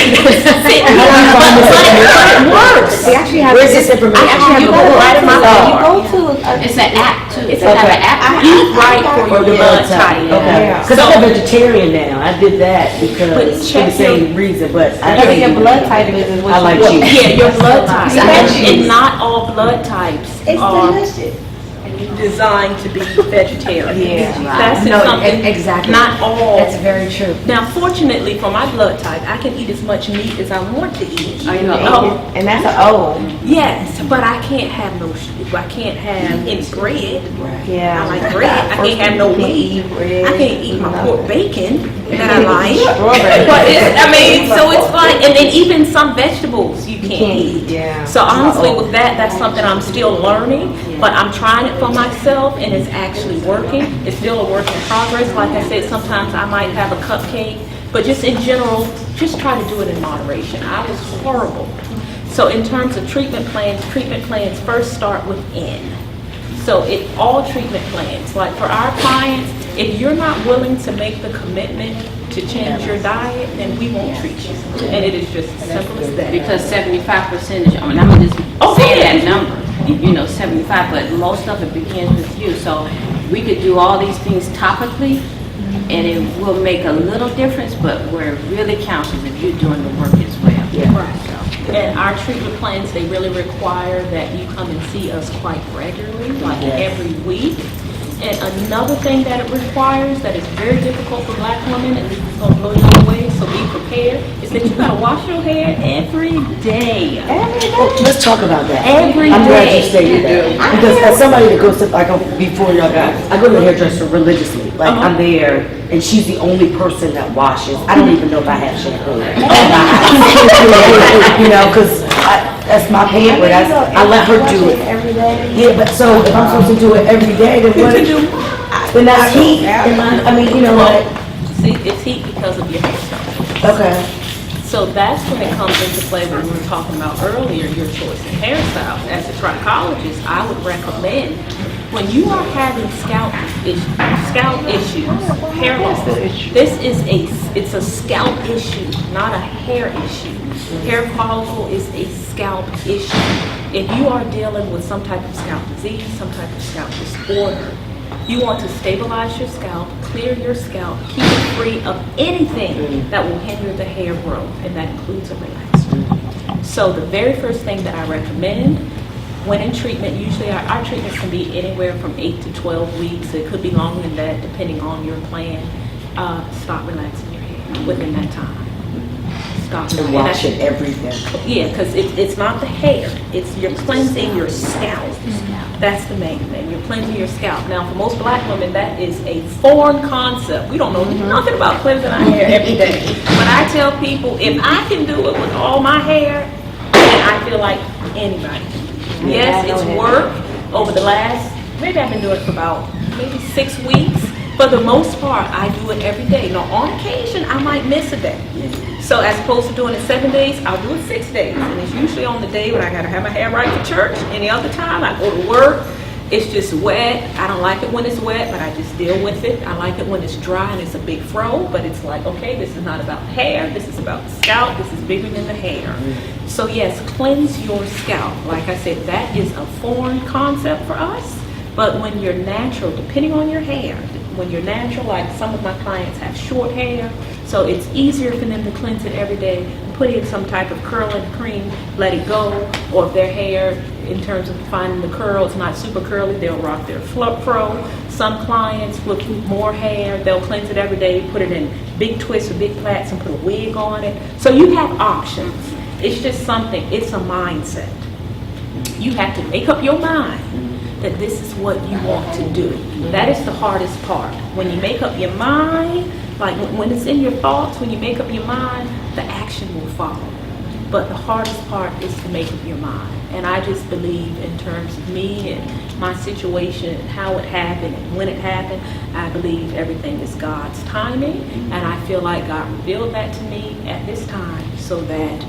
Speaker 3: it works.
Speaker 4: We actually have
Speaker 2: Where's this information?
Speaker 4: I actually have a book right in my car.
Speaker 6: It's an app too.
Speaker 3: It's an app. Eat right for your blood type.
Speaker 2: Okay. Because I'm a vegetarian now. I did that because
Speaker 3: But
Speaker 2: for the
Speaker 3: check
Speaker 2: same reason, but I
Speaker 5: Because
Speaker 2: can't
Speaker 5: your
Speaker 2: do
Speaker 5: blood
Speaker 2: that.
Speaker 5: type is what
Speaker 2: I like
Speaker 5: you
Speaker 2: cheese.
Speaker 3: Yeah, your blood type.
Speaker 5: Veggies.
Speaker 3: And not all blood types
Speaker 5: It's
Speaker 3: are
Speaker 5: delicious.
Speaker 3: designed to be vegetarian.
Speaker 5: Yeah.
Speaker 3: That's
Speaker 4: No,
Speaker 3: something.
Speaker 4: exactly.
Speaker 3: Not all.
Speaker 4: That's very true.
Speaker 3: Now, fortunately for my blood type, I can eat as much meat as I want to eat.
Speaker 6: Are you
Speaker 5: And that's an O.
Speaker 3: Yes, but I can't have no. I can't have any bread.
Speaker 5: Yeah.
Speaker 3: I like bread. I can't have no meat. I can't eat my pork bacon that I like.
Speaker 5: Strawberry.
Speaker 3: But so it's like, and then even some vegetables you can't eat.
Speaker 5: Yeah.
Speaker 3: So honestly, with that's something I'm still learning, but I'm trying it for myself, and it's actually working. It's still a work in progress. Like I said, sometimes I might have a cupcake, but just in general, just try to do it in moderation. I was horrible. So in terms of treatment plans first start within. So all treatment plans, like for our clients, if you're not willing to make the commitment to change your diet, then we won't treat you. And it is just as simple as that.
Speaker 6: Because 75%, I'm gonna just say that number, 75, but most of it begins with you. So we could do all these things topically, and it will make a little difference, but where it really counts is if you're doing the work as well.
Speaker 3: Right. And our treatment plans, they really require that you come and see us quite regularly, like every week. And another thing that it requires that is very difficult for black women, and this is going to blow you away, so be prepared, is that you got to wash your hair every day.
Speaker 2: Let's talk about that.
Speaker 3: Every
Speaker 2: I'm glad you
Speaker 3: day.
Speaker 2: stated that. Because as somebody that goes to, before y'all guys, I go to the hairdresser religiously. Like, I'm there, and she's the only person that washes. I don't even know if I have shampoo. Because that's my pamper. I let her do it.
Speaker 5: Every day.
Speaker 2: Yeah, but so if I'm supposed to do it every day, then what? Then that's heat. I mean, you know what?
Speaker 3: See, it's heat because of your hairstyle.
Speaker 2: Okay.
Speaker 3: So that's when it comes into play when we were talking about earlier, your choice in hairstyle. As a trichologist, I would recommend when you are having scalp issues, hair loss, it's a scalp issue, not a hair issue. Hair follicle is a scalp issue. If you are dealing with some type of scalp disease, some type of scalp disorder, you want to stabilize your scalp, clear your scalp, keep it free of anything that will hinder the hair growth, and that includes a relaxer. So the very first thing that I recommend when in treatment, usually our treatments can be anywhere from 8 to 12 weeks. It could be longer than that depending on your plan. Start relaxing your hair within that time. scalp.
Speaker 5: To
Speaker 3: And
Speaker 5: wash
Speaker 3: I-
Speaker 5: it every day.
Speaker 3: Yeah, because it's not the hair, it's you're cleansing your scalp. That's the main thing, you're cleansing your scalp. Now, for most black women, that is a foreign concept. We don't know nothing about cleansing our hair every day. But I tell people, if I can do it with all my hair, then I feel like anybody. Yes, it's work over the last, maybe I've been doing it for about maybe 6 weeks. For the most part, I do it every day. Now, on occasion, I might miss a day. So as opposed to doing it 7 days, I'll do it 6 days. And it's usually on the day when I gotta have my hair right for church. Any other time, I go to work, it's just wet. I don't like it when it's wet, but I just deal with it. I like it when it's dry and it's a big fro, but it's like, okay, this is not about hair, this is about the scalp, this is bigger than the hair. So yes, cleanse your scalp. Like I said, that is a foreign concept for us, but when you're natural, depending on your hair, when you're natural, like some of my clients have short hair, so it's easier for them to cleanse it every day, put in some type of curling cream, let it go, or if their hair, in terms of finding the curl, it's not super curly, they'll rock their fro. Some clients with more hair, they'll cleanse it every day, put it in big twists or big plaits and put a wig on it. So you have options. It's just something, it's a mindset. You have to make up your mind that this is what you want to do. That is the hardest part. When you make up your mind, like when it's in your thoughts, when you make up your mind, the action will follow. But the hardest part is to make up your mind. And I just believe in terms of me and my situation and how it happened and when it happened, I believe everything is God's timing. And I feel like God revealed that to me at this time so that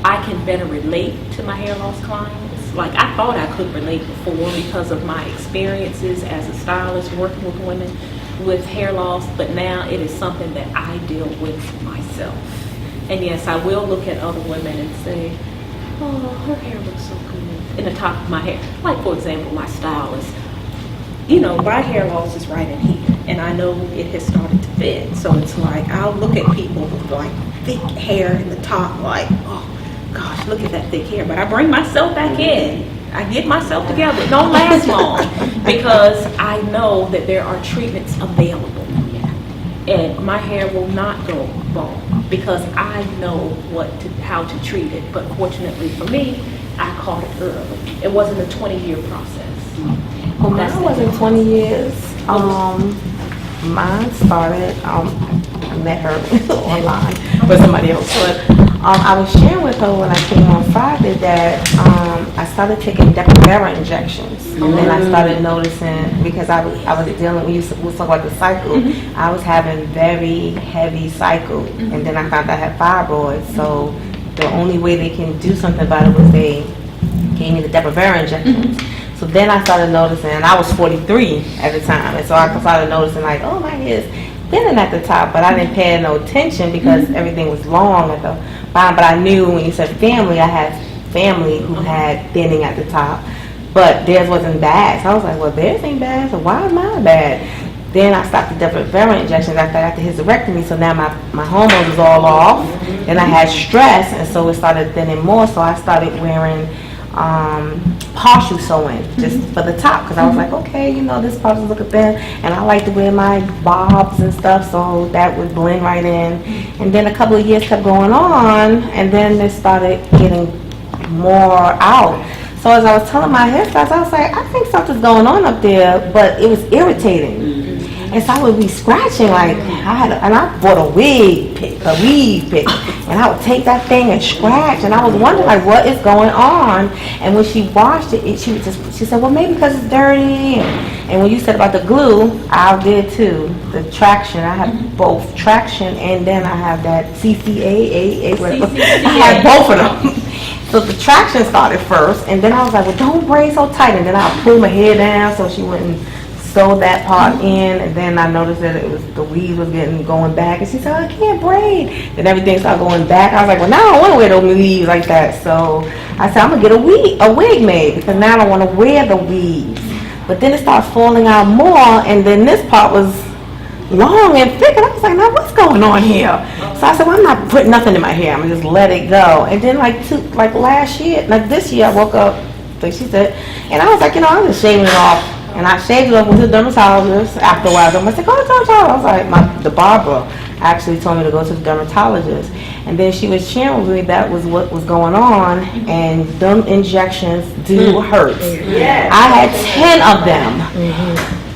Speaker 3: I can better relate to my hair loss clients. Like I thought I could relate before because of my experiences as a stylist working with women with hair loss, but now it is something that I deal with myself. And yes, I will look at other women and say, oh, her hair looks so good in the top of my hair. Like for example, my stylist, you know, my hair loss is right in here, and I know it has started to fit. So it's like, I'll look at people with like thick hair in the top, like, oh gosh, look at that thick hair. But I bring myself back in. I get myself together. It don't last long because I know that there are treatments available. And my hair will not go bald because I know how to treat it. But fortunately for me, I caught it early. It wasn't a 20-year process.
Speaker 7: Well, mine wasn't 20 years. Mine started, I met her online with somebody else. But I was sharing with her when I came on Friday that I started taking Depo-Provera injections. And then I started noticing, because I was dealing, we used to talk about the cycle, I was having very heavy cycle. And then I found out I had fibroids. So the only way they can do something about it was they gave me the Depo-Provera injections. So then I started noticing, and I was 43 at the time, and so I started noticing like, oh, my hair is thinning at the top, but I didn't pay no attention because everything was long at the bottom. But I knew when you said family, I had family who had thinning at the top, but theirs wasn't bad. So I was like, well, theirs ain't bad, so why is mine bad? Then I stopped the Depo-Provera injections after I got the hysterectomy, so now my hormones was all off, and I had stress, and so it started thinning more, so I started wearing partial sewing just for the top because I was like, okay, you know, this part is looking thin, and I like to wear my bobs and stuff, so that would blend right in. And then a couple of years kept going on, and then it started getting more out. So as I was telling my hairstylist, I was like, I think something's going on up there, but it was irritating. And so I would be scratching like, and I bought a weave pick, and I would take that thing and scratch, and I was wondering like, what is going on? And when she washed it, she said, well, maybe because it's dirty. And when you said about the glue, I did too. The traction, I have both traction, and then I have that CCAA, whatever. I had both of them. So the traction started first, and then I was like, well, don't braid so tight, and then I pull my hair down so she wouldn't sew that part in, and then I noticed that it was the weave was going back, and she said, oh, I can't braid. Then everything started going back. I was like, well, now I don't want to wear those weaves like that. So I said, I'm gonna get a wig made because now I don't want to wear the weaves. But then it started falling out more, and then this part was long and thick, and I was like, now what's going on here? So I said, well, I'm not putting nothing in my hair. I'm gonna just let it go. And then like last year, like this year, I woke up, like she said, and I was like, you know, I'm just shaving it off. And I shaved it off with the dermatologist afterwards. I was like, oh, dermatologist. I was like, the barber. actually told me to go to the dermatologist. And then she was sharing with me that was what was going on, and them injections do hurt. I had 10 of them.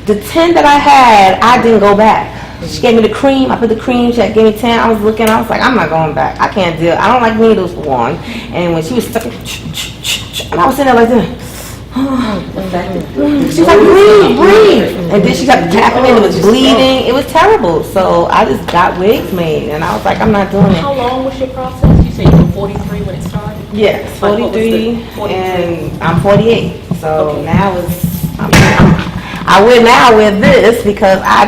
Speaker 7: The 10 that I had, I didn't go back. She gave me the cream, I put the cream, she gave me 10, I was looking, I was like, I'm not going back. I can't deal, I don't like needles for one. And when she was stuck, and I was sitting there like this. She's like, breathe. And then she kept tapping it, it was bleeding, it was terrible. So I just got wigs made, and I was like, I'm not doing it.
Speaker 3: How long was your process? You said you were 43 when it started?
Speaker 7: Yes,
Speaker 3: Like, what was
Speaker 7: 43,
Speaker 3: the 43?
Speaker 7: and I'm 48. So
Speaker 3: Okay.
Speaker 7: now I wear this because I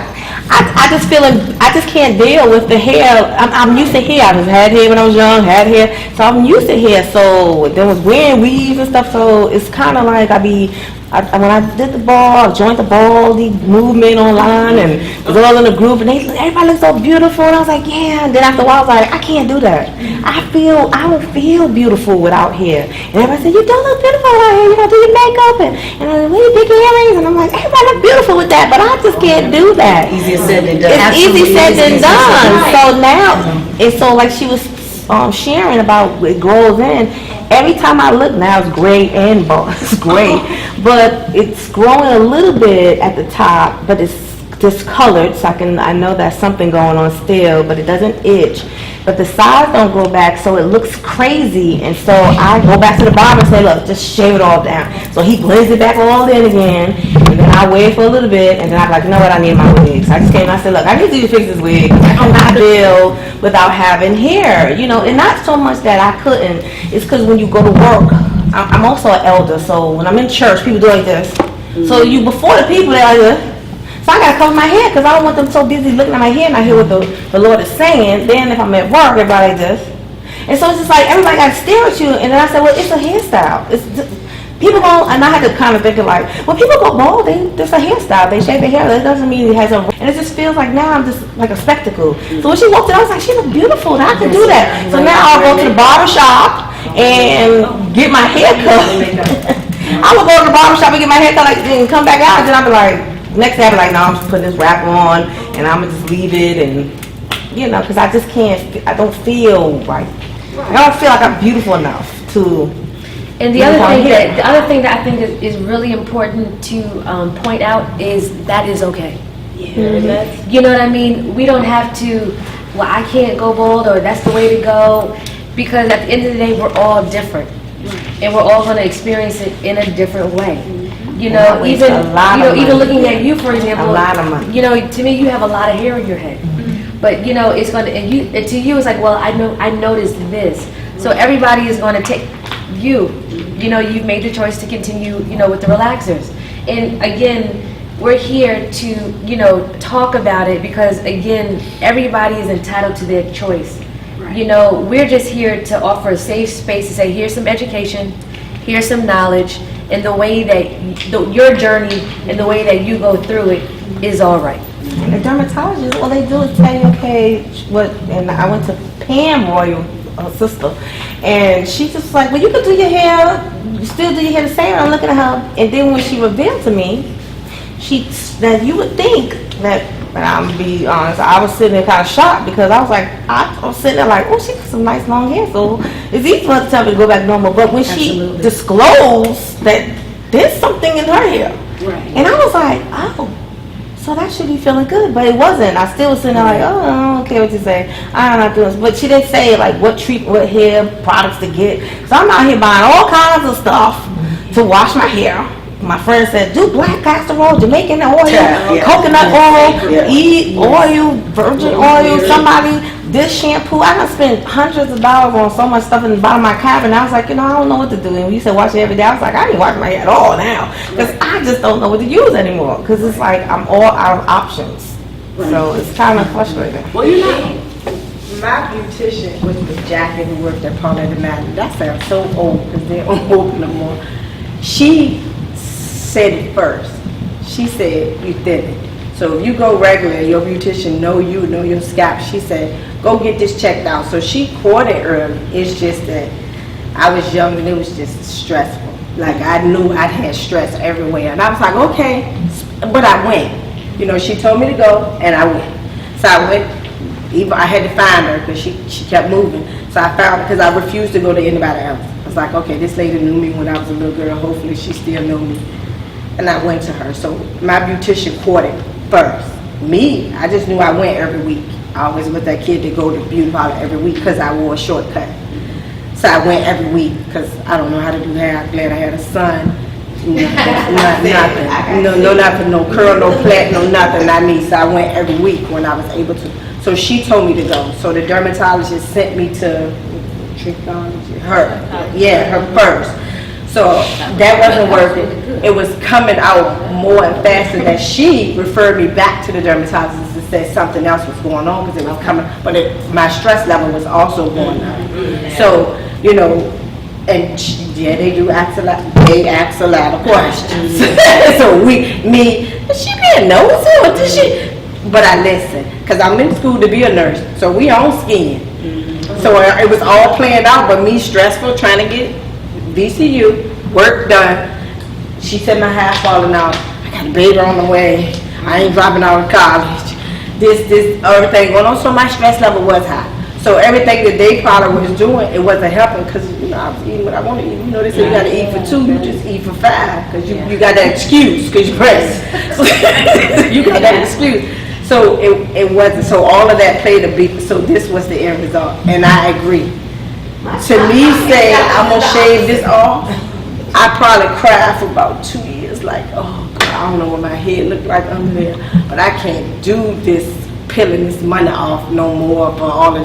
Speaker 7: just I just can't deal with the hair. I'm used to hair. I just had hair when I was young, had hair, so I'm used to hair. So there was wearing weaves and stuff. So it's kind of like when I did the ball, I joined the Baldy movement online, and was all in a group, and everybody looked so beautiful, and I was like, yeah. And then after a while, I was like, I can't do that. I don't feel beautiful without hair. And everybody said, you don't look beautiful without hair. You don't do your makeup, and where you pick your earrings, and I'm like, everybody look beautiful with that, but I just can't do that.
Speaker 2: Easier said than done.
Speaker 7: It's easy said than done. So now, and so like she was sharing about it grows in. Every time I look now, it's gray and bald. It's gray, but it's growing a little bit at the top, but it's discolored, so I know that's something going on still, but it doesn't itch. But the sides don't grow back, so it looks crazy. And so I go back to the barber and say, look, just shave it all down. So he blends it back all in again, and then I wait for a little bit, and then I'm like, you know what, I need my wigs. I just came and I said, look, I need you to fix this wig. I cannot deal without having hair, and not so much that I couldn't. It's because when you go to work, I'm also an elder, so when I'm in church, people do like this. So before the people, they're like this. So I gotta cover my head because I don't want them so busy looking at my head and I hear what the Lord is saying. Then if I'm at work, everybody like this. And so it's just like everybody gotta stare at you. And then I said, well, it's a hairstyle. People go, and I had to kind of think of like, when people go bald, it's a hairstyle. They shave their hair. That doesn't mean it has a, and it just feels like now I'm just like a spectacle. So when she walked in, I was like, she look beautiful. And I can do that. So now I'll go to the barber shop and get my hair cut. I would go to the barber shop and get my hair cut and come back out, and then I'll be like, next day I'll be like, no, I'm just putting this wrap on and I'm gonna just leave it, and because I just can't, I don't feel right. I don't feel like I'm beautiful enough to.
Speaker 1: And the other thing that I think is really important to point out is that is okay.
Speaker 3: Mm-hmm.
Speaker 1: You know what I mean? We don't have to, well, I can't go bald or that's the way to go, because at the end of the day, we're all different. And we're all going to experience it in a different way. Even looking at you, for example,
Speaker 7: a lot of money.
Speaker 1: To me, you have a lot of hair in your head. But it's going to, and to you, it's like, well, I noticed this. So everybody is going to take you. You've made the choice to continue, with the relaxers. And again, we're here to, talk about it because, again, everybody is entitled to their choice. We're just here to offer a safe space to say, here's some education, here's some knowledge, and the way that your journey and the way that you go through it is all right.
Speaker 7: And the dermatologist, all they do is tell you, okay, and I went to Pam Royal, her sister, and she's just like, well, you can do your hair, you still do your hair the same. I'm looking at her, and then when she revealed to me, that you would think that, and I'm gonna be honest, I was sitting there kind of shocked because I was like, I was sitting there like, oh, she got some nice long hair, so it's easy for her to tell me to go back normal. But when she disclosed that there's something in her hair, and I was like, oh, so that should be feeling good, but it wasn't. I still was sitting there like, oh, I don't care what you say, I'm not doing this. But she didn't say like what hair products to get. So I'm out here buying all kinds of stuff to wash my hair. My friend said, do black castor oil, Jamaican oil, coconut oil, oil, virgin oil, this shampoo. I done spent hundreds of dollars on so much stuff in the bottom of my cabinet. I was like, I don't know what to do. And when you said wash it every day, I was like, I ain't washing my hair at all now. Because I just don't know what to use anymore. Because it's like I'm all out of options. So it's kind of frustrating.
Speaker 5: Well, my beautician was Miss Jackie, who worked at Paulette Madden. That sounds so old because they don't open no more. She said it first. She said, you thin it. So if you go regular, your beautician know your scalp. She said, go get this checked out. So she caught it early. It's just that I was young and it was just stressful. Like I knew I'd had stress everywhere. And I was like, okay, but I went. She told me to go and I went. So I went Even I had to find her because she kept moving. So I found her because I refused to go to anybody else. I was like, okay, this lady knew me when I was a little girl. Hopefully she still know me. And I went to her. So my beautician caught it first. Me, I just knew I went every week. I always was that kid to go to beauty parlor every week because I wore a shortcut. So I went every week because I don't know how to do hair. I'm glad I had a son. Nothing. No curl, no plait, no nothing. Not me. So I went every week when I was able to. So she told me to go. So the dermatologist sent me to her first. So that wasn't working. It was coming out more and faster that she referred me back to the dermatologist and said something else was going on because it was coming, but my stress level was also going up. So, and they do ask a lot of questions. So she being nosy or did she? But I listen, because I'm in school to be a nurse, so we on skin. So it was all planned out, but me stressful trying to get VCU, work done. She said my hair falling out. I got a baby on the way. I ain't dropping out of college. This, everything going on. So my stress level was high. So everything that they probably was doing, it wasn't helping because, I was eating what I want to eat. They say you got to eat for 2, you just eat for 5 because you got that excuse because you're pregnant. You got that excuse. So it wasn't. So all of that played a big, so this was the end result. And I agree. To me saying I'm going to shave this off, I probably cried for about 2 years, like, oh God, I don't know what my head looked like under there, but I can't do this peeling this money off no more for all of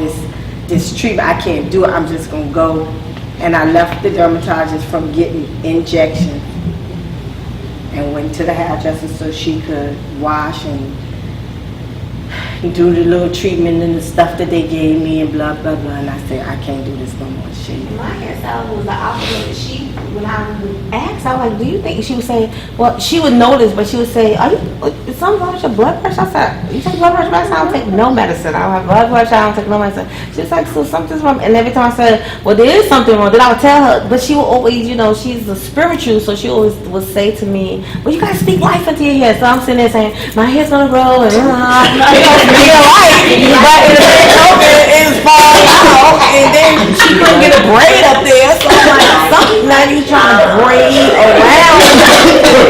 Speaker 5: this treatment. I can't do it. I'm just gonna go. And I left the dermatologist from getting injections and went to the hairdresser so she could wash and do the little treatment and the stuff that they gave me and blah blah blah. And I said, I can't do this no more.
Speaker 7: My hairstyle was the opposite. When I would ask, I was like, do you think, she would say, well, she would notice, but she would say, is something wrong with your blood pressure? I said, you take blood pressure medicine? I don't take no medicine. I don't have blood pressure, I don't take no medicine. She was like, so something's wrong. And every time I said, well, there is something wrong, then I would tell her, but she would always, she's a spiritual, so she always would say to me, well, you gotta speak life into your hair. So I'm sitting there saying, my hair's gonna grow, and real life, but it's falling out, and then she couldn't get a braid up there, so I'm like, something now you trying to braid around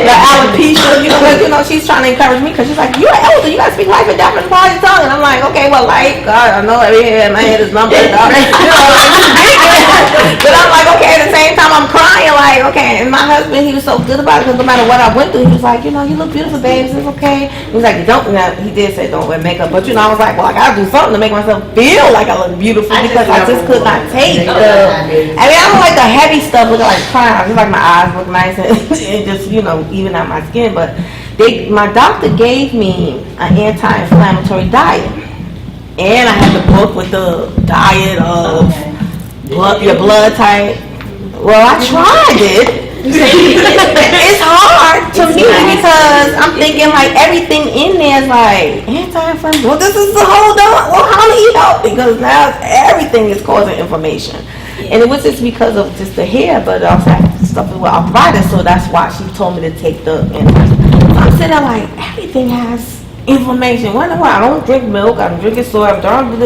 Speaker 7: the alopecia, she's trying to encourage me, because she's like, you're elder, you gotta speak life and death and part of your tongue, and I'm like, okay, well, life, God, I know every hair in my head is numbered, but I'm like, okay, at the same time, I'm crying, like, okay, and my husband, he was so good about it, because no matter what I went through, he was like, you look beautiful, babes, it's okay. He was like, he did say don't wear makeup, but I was like, well, I gotta do something to make myself feel like I look beautiful, because I just could not take I don't like the heavy stuff, looking like crying. I just like my eyes look nice and just, even out my skin, but my doctor gave me an anti-inflammatory diet, and I had the book with the diet of your blood type. Well, I tried it. It's hard to me because I'm thinking like everything in there is like anti-inflammatory. Well, this is the whole done. Well, how do you help? Because now everything is causing inflammation. And it was just because of just the hair, but also stuff with arthritis, so that's why she told me to take the So I'm sitting there like, everything has inflammation. Why do I don't drink milk, I'm drinking soy, I don't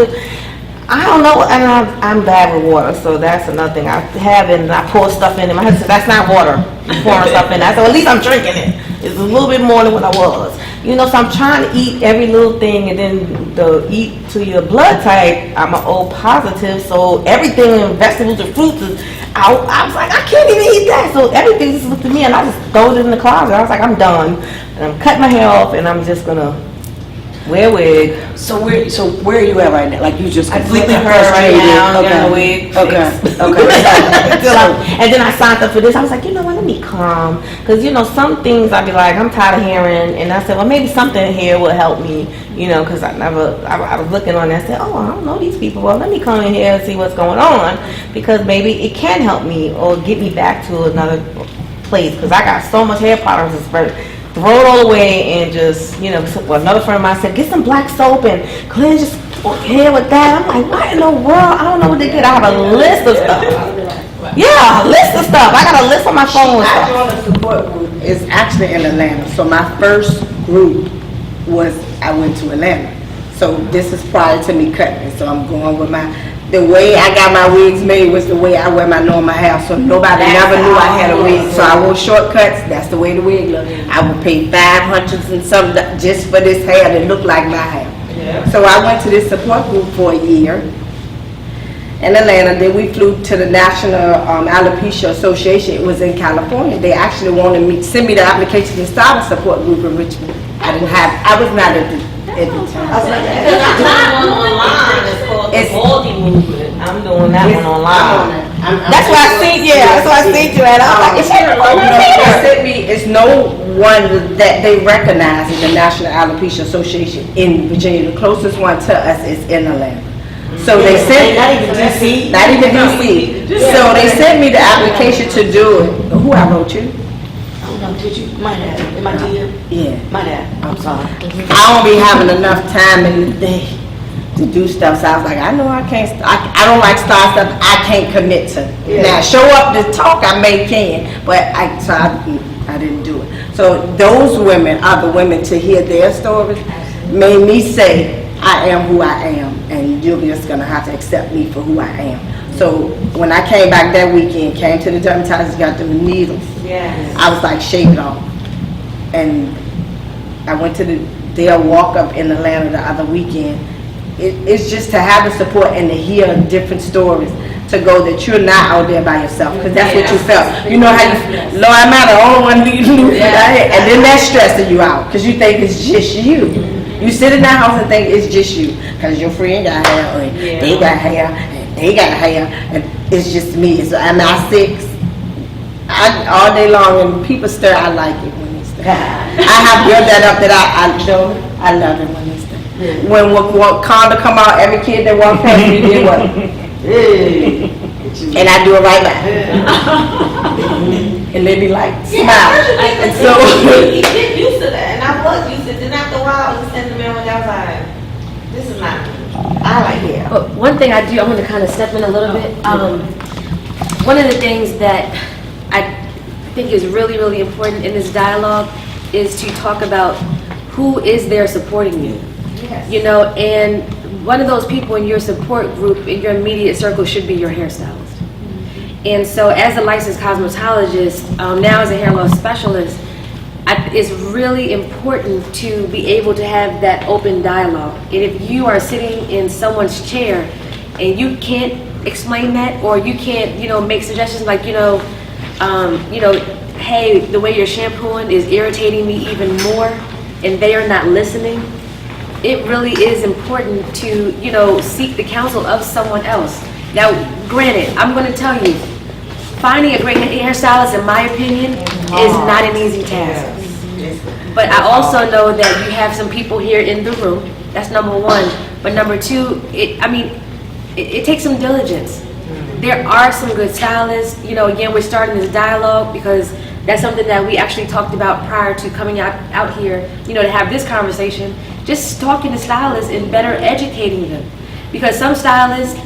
Speaker 7: know, and I'm bad with water, so that's another thing. I have it and I pour stuff in it. My husband said, that's not water, you're pouring stuff in that. So at least I'm drinking it. It's a little bit more than what I was. So I'm trying to eat every little thing, and then the eat to your blood type, I'm an O positive, so everything, vegetables and fruits is out. I was like, I can't even eat that. So everything just looked at me, and I just throw it in the closet. I was like, I'm done. And I'm cutting my hair off, and I'm just gonna wear a wig.
Speaker 2: So where are you at right now? Like you just completely
Speaker 7: frustrated.
Speaker 2: frustrated.
Speaker 7: Right now, getting a wig. And then I signed up for this. I was like, what, let me calm. Because, some things I'd be like, I'm tired of hearing. And I said, well, maybe something here will help me, because I was looking on and I said, oh, I don't know these people. Well, let me come in here and see what's going on. Because maybe it can help me or get me back to another place. Because I got so much hair products. It's throw it all away and just, another friend of mine said, get some black soap and cleanse your hair with that. I'm like, what in the world? I don't know what to get. I have a list of stuff. Yeah, a list of stuff. I got a list on my phone with
Speaker 5: I
Speaker 7: stuff.
Speaker 5: joined a support group. It's actually in Atlanta. So my first group was, I went to Atlanta. So this is prior to me cutting it, so I'm going with the way I got my wigs made was the way I wear my normal hair, so nobody never knew I had a wig. So I wore shortcuts, that's the way the wig looked. I would pay $500 and something just for this hair that looked like my hair. So I went to this support group for a year in Atlanta. Then we flew to the National Alopecia Association. It was in California. They actually wanted me to send me the application to start a support group in Richmond. I was not at the time.
Speaker 7: It's Baldy movement. I'm doing that one online. That's why I seen you. That's why I seen you at. I was like,
Speaker 5: It's no one that they recognize as the National Alopecia Association in Virginia. The closest one to us is in Atlanta. So they sent, not even DC. So they sent me the application to do it. Who I wrote you?
Speaker 2: Did you? Might have. Am I dear?
Speaker 5: Yeah.
Speaker 2: Might have. I'm sorry.
Speaker 5: I don't be having enough time in the day to do stuff. So I was like, I know I can't. I don't like start stuff I can't commit to. Now show up to talk, I may can, but I didn't do it. So those women are the women to hear their stories made me say I am who I am, and you're just gonna have to accept me for who I am. So when I came back that weekend, came to the dermatologist, got them needles. I was like, shave it off. And I went to their walk up in Atlanta the other weekend. It's just to have the support and to hear different stories, to go that you're not out there by yourself, because that's what you felt. You know how you, Lord, am I the only one who lose and then that's stressing you out, because you think it's just you. You sit in that house and think it's just you, because your friend got hair, or they got hair, and they got hair, and it's just me. So I'm not 6. All day long, and people stare, I like it when they stare. I have built that up that I love it when they stare. When Conda come out, every kid that walks past me did what? And I do it right back. And they be like, smile. And so
Speaker 7: he get used to that, and I was used to it. Then after a while, I was sending them and I was like, this is not me. I like it.
Speaker 1: But one thing I want to kind of step in a little bit. One of the things that I think is really, really important in this dialogue is to talk about who is there supporting you. You know, and one of those people in your support group, in your immediate circle, should be your hairstylist. And so as a licensed cosmetologist, now as a hair loss specialist, it's really important to be able to have that open dialogue. And if you are sitting in someone's chair and you can't explain that, or you can't, make suggestions like, hey, the way you're shampooing is irritating me even more, and they are not listening, it really is important to, seek the counsel of someone else. Now, granted, I'm going to tell you, finding a great hairstylist, in my opinion, is not an easy task. But I also know that you have some people here in the room. That's number one. But number two, it takes some diligence. There are some good stylists. Again, we're starting this dialogue because that's something that we actually talked about prior to coming out here, to have this conversation. Just talking to stylists and better educating them. Because some stylists,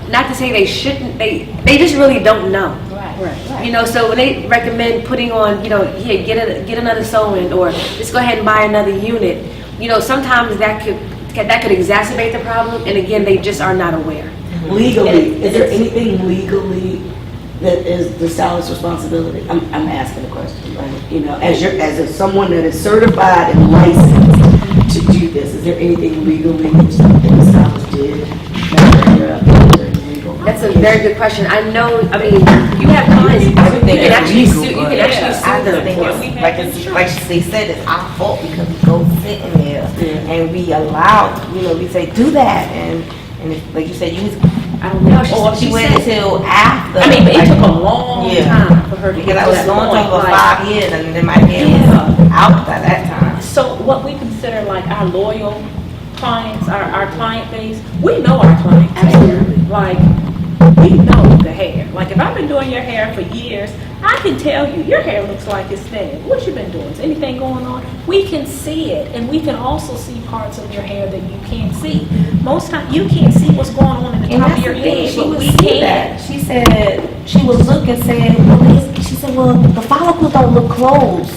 Speaker 1: not to say they shouldn't, they just really don't know. Right. So when they recommend putting on, here, get another sew-in, or just go ahead and buy another unit, sometimes that could exacerbate the problem, and again, they just are not aware.
Speaker 2: Legally, is there anything legally that is the stylist's responsibility? I'm asking a question, right? As someone that is certified and licensed to do this, is there anything legally that the stylist did?
Speaker 1: That's a very good question. You have clients, you can actually sue them.
Speaker 7: Like they said, it's our fault because we go sitting there and we allowed, we say, do that. And if, like you said,
Speaker 1: I don't know.
Speaker 7: she went until after.
Speaker 3: But it took a long time for her to
Speaker 7: because
Speaker 3: get
Speaker 7: I
Speaker 3: to
Speaker 7: was
Speaker 3: that
Speaker 7: going
Speaker 3: point.
Speaker 7: for 5 years and then my hair was out by that time.
Speaker 3: So what we consider like our loyal clients, our client base, we know our clients. Absolutely. Like, we know the hair. Like, if I've been doing your hair for years, I can tell you, your hair looks like it's thin. What you been doing? Is anything going on? We can see it, and we can also see parts of your hair that you can't see. Most times, you can't see what's going on in the top of your head, but we can.
Speaker 7: She said, she was looking, saying, well, the follicles don't look closed.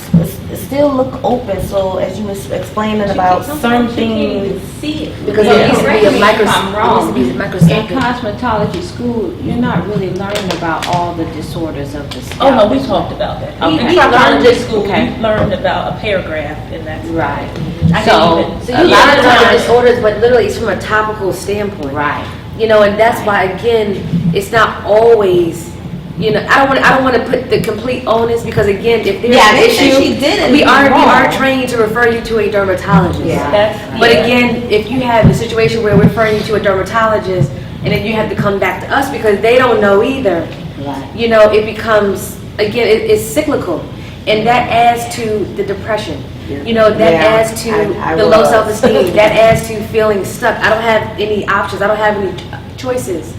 Speaker 7: It's still look open. So as you was explaining about certain
Speaker 3: Sometimes you can't even
Speaker 7: things.
Speaker 3: see it.
Speaker 1: Because
Speaker 6: Yeah,
Speaker 1: it needs to be
Speaker 6: correct
Speaker 1: a
Speaker 6: me if
Speaker 1: micros,
Speaker 6: I'm
Speaker 1: it
Speaker 6: wrong.
Speaker 1: needs to be
Speaker 6: In
Speaker 1: microscopic.
Speaker 6: cosmetology school, you're not really learning about all the disorders of the scalp.
Speaker 3: Oh, no, we talked about that.
Speaker 6: Okay.
Speaker 3: We learned in school,
Speaker 6: Okay.
Speaker 3: we learned about a paragraph in that.
Speaker 6: Right.
Speaker 3: I
Speaker 6: So,
Speaker 3: didn't even.
Speaker 1: So
Speaker 6: a
Speaker 1: you
Speaker 6: lot
Speaker 1: learn
Speaker 6: of
Speaker 1: about the
Speaker 6: times,
Speaker 1: disorders, but literally it's from a topical standpoint.
Speaker 6: right.
Speaker 1: You know, and that's why, again, it's not always, you know, I don't want to put the complete onus, because again, if there's
Speaker 7: Yeah, I
Speaker 1: an
Speaker 7: didn't say
Speaker 1: issue,
Speaker 7: she did it
Speaker 1: we are
Speaker 7: wrong.
Speaker 1: trained to refer you to a dermatologist.
Speaker 7: Yeah.
Speaker 3: That's,
Speaker 1: But
Speaker 3: yeah.
Speaker 1: again, if you have a situation where we're referring you to a dermatologist, and then you have to come back to us because they don't know either,
Speaker 6: Right.
Speaker 1: you know, it becomes, again, it's cyclical. And that adds to the depression. You know, that
Speaker 7: Yeah,
Speaker 1: adds to
Speaker 7: I
Speaker 1: the low
Speaker 7: was.
Speaker 1: self-esteem. That adds to feeling stuck. I don't have any options. I don't have any choices.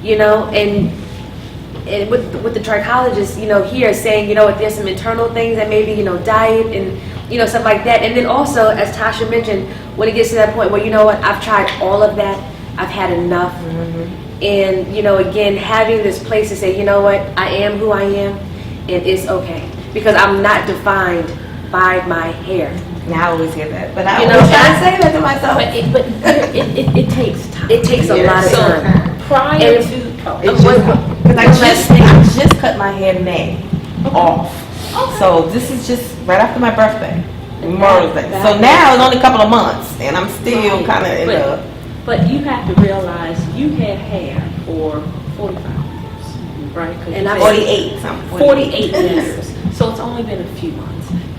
Speaker 1: You know, and with the trichologist, you know, here saying, you know what, there's some internal things that maybe, you know, diet and, you know, stuff like that. And then also, as Tasha mentioned, when it gets to that point where, you know what, I've tried all of that. I've had enough. And, you know, again, having this place to say, you know what, I am who I am, and it's okay. Because I'm not defined by my hair.
Speaker 7: Yeah, I always hear that, but I
Speaker 1: You
Speaker 7: always
Speaker 1: know,
Speaker 7: try to say that to myself.
Speaker 3: It takes time.
Speaker 1: It takes a lot of
Speaker 3: So,
Speaker 1: time.
Speaker 3: prior
Speaker 1: And-
Speaker 3: to,
Speaker 7: Because I just cut my hair May off. So this is just right after my birthday, Memorial Day. So now it's only a couple of months, and I'm still
Speaker 3: Right.
Speaker 7: kind of in the.
Speaker 3: but you have to realize you had hair for 45 years, right? 'Cause
Speaker 1: And
Speaker 3: you
Speaker 1: I-
Speaker 3: said
Speaker 7: 48 something.
Speaker 3: 48 years. So it's only been a few months.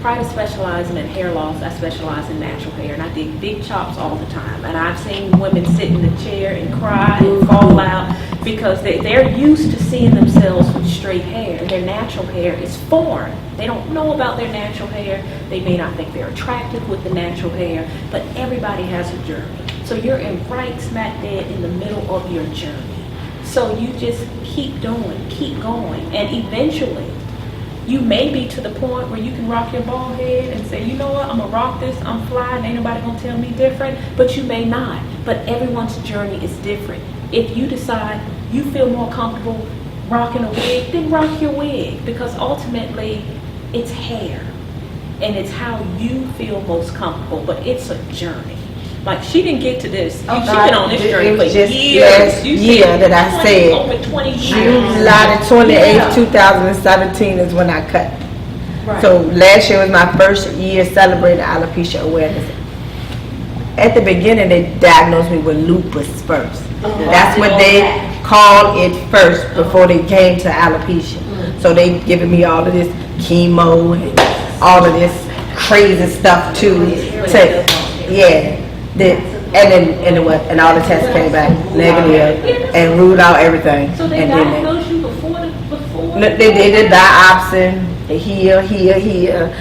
Speaker 3: Prior to specializing in hair loss, I specialized in natural hair, and I did big chops all the time. And I've seen women sit in the chair and cry and fall out because they're used to seeing themselves with straight hair, and their natural hair is foreign. They don't know about their natural hair. They may not think they're attractive with the natural hair, but everybody has a journey. So you're in right smack dead in the middle of your journey. So you just keep doing, keep going, and eventually, you may be to the point where you can rock your bald head and say, you know what, I'm gonna rock this, I'm fly, and ain't nobody gonna tell me different, but you may not. But everyone's journey is different. If you decide you feel more comfortable rocking a wig, then rock your wig, because ultimately, it's hair, and it's how you feel most comfortable, but it's a journey. Like, she didn't get to this, she's been on this journey
Speaker 7: It
Speaker 3: for
Speaker 7: was just
Speaker 3: years.
Speaker 7: last
Speaker 3: You
Speaker 7: year
Speaker 3: said
Speaker 7: that I
Speaker 3: 20
Speaker 7: said,
Speaker 3: over 20 years.
Speaker 5: July the 28th,
Speaker 3: Yeah.
Speaker 5: 2017 is when I cut.
Speaker 3: Right.
Speaker 5: So last year was my first year celebrating alopecia awareness. At the beginning, they diagnosed me with lupus first. That's what they called it first before they came to alopecia. So they giving me all of this chemo and all of this crazy stuff too. Yeah. And all the tests came back negative and ruled out everything.
Speaker 3: So they
Speaker 5: And then
Speaker 3: diagnosed you before
Speaker 5: they did the biopsy, here.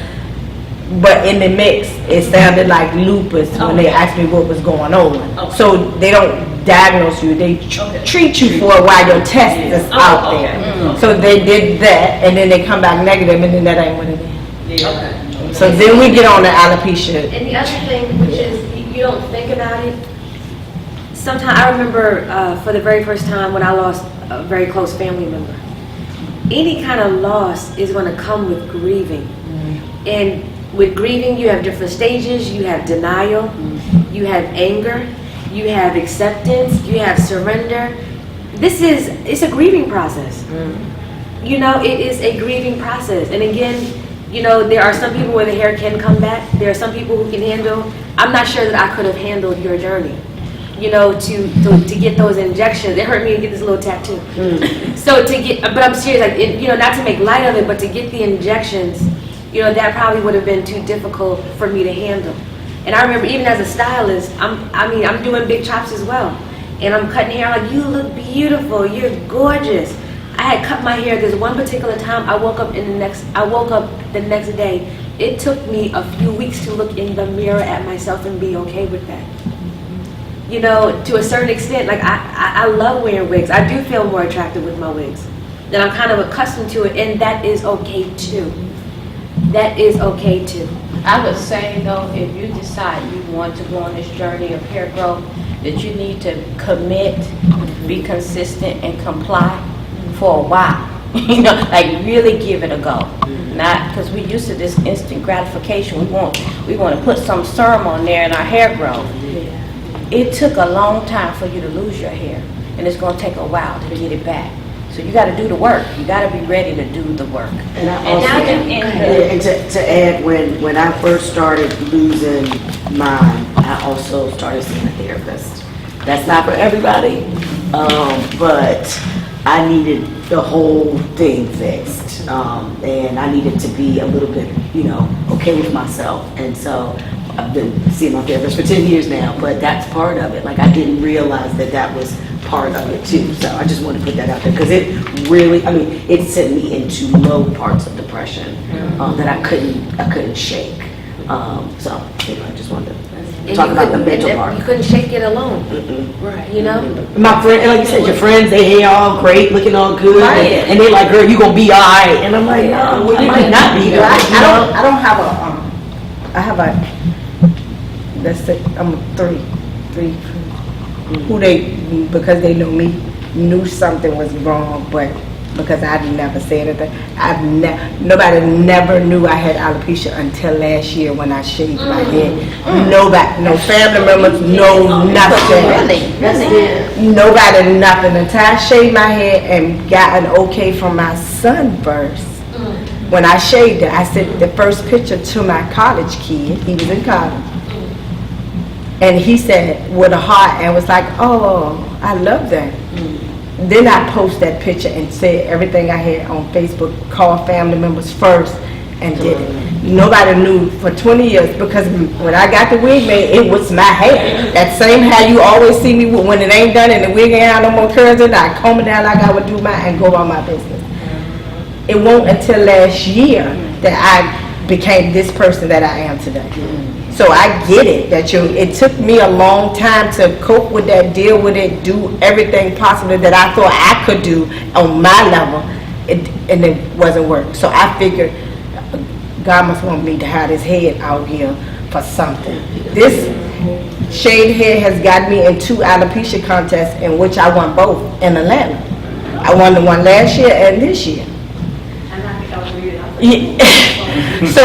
Speaker 5: But in the mix, it sounded like lupus when they asked me what was going on.
Speaker 3: Okay.
Speaker 5: So they don't diagnose you, they
Speaker 3: Okay.
Speaker 5: treat you for it while your test is out
Speaker 3: okay.
Speaker 5: there. So they did that, and then they come back negative, and then that ain't what it is.
Speaker 3: Okay.
Speaker 5: So then we get on the alopecia.
Speaker 1: And the other thing, which is, you don't think about it, sometimes, I remember for the very first time when I lost a very close family member, any kind of loss is going to come with grieving. And with grieving, you have different stages. You have denial, you have anger, you have acceptance, you have surrender. It's a grieving process. You know, it is a grieving process. And again, you know, there are some people where the hair can come back. There are some people who can handle. I'm not sure that I could have handled your journey. You know, to get those injections. It hurt me to get this little tattoo. So but I'm serious, like, you know, not to make light of it, but to get the injections, you know, that probably would have been too difficult for me to handle. And I remember even as a stylist, I'm doing big chops as well. And I'm cutting hair like, you look beautiful, you're gorgeous. I had cut my hair this one particular time. I woke up the next day. It took me a few weeks to look in the mirror at myself and be okay with that. You know, to a certain extent, like I love wearing wigs. I do feel more attractive with my wigs. And I'm kind of accustomed to it, and that is okay too. That is okay too.
Speaker 6: I would say though, if you decide you want to go on this journey of hair growth, that you need to commit, be consistent, and comply for a while. You know, like really give it a go. Not, because we used to this instant gratification. We want to put some serum on there and our hair grow. It took a long time for you to lose your hair, and it's going to take a while to get it back. So you got to do the work. You got to be ready to do the work.
Speaker 2: And I
Speaker 6: And
Speaker 2: also,
Speaker 6: now
Speaker 2: and to add, when I first started losing mine, I also started seeing a therapist. That's not for everybody, but I needed the whole thing fixed. And I needed to be a little bit, okay with myself. And so I've been seeing my therapist for 10 years now, but that's part of it. Like, I didn't realize that was part of it too. So I just want to put that out there because it really, it sent me into low parts of depression that I couldn't shake. So, I just wanted to talk about the mental part.
Speaker 1: You couldn't shake it alone,
Speaker 2: Right.
Speaker 1: My
Speaker 2: friend, like you said, your friends, they hair all great, looking all good,
Speaker 6: Right.
Speaker 2: and they're like, girl, you gonna be all right. And I'm like, no, well, you might not be. Though,
Speaker 5: I don't have I have let's say, I'm three, who because they know me, knew something was wrong, but because I never said anything, nobody never knew I had alopecia until last year when I shaved my head. Nobody, no family members, no nothing.
Speaker 6: Really?
Speaker 5: Nobody, nothing. Until I shaved my head and got an okay from my sunburst. When I shaved it, I sent the first picture to my college kid. He was in college. And he said, with a heart, and was like, oh, I love that. Then I post that picture and said everything I had on Facebook, called family members first, and did it. Nobody knew for 20 years because when I got the wig made, it was my hair. That same hair you always see me with when it ain't done and the wig ain't have no more curls in it, I comb it down like I would do mine and go about my business. It won't until last year that I became this person that I am today. So I get it that it took me a long time to cope with that, deal with it, do everything possible that I thought I could do on my level, and it wasn't work. So I figured God must want me to have this head out here for something. This shaved head has got me in 2 alopecia contests in which I won both in Atlanta. I won the one last year and this year. So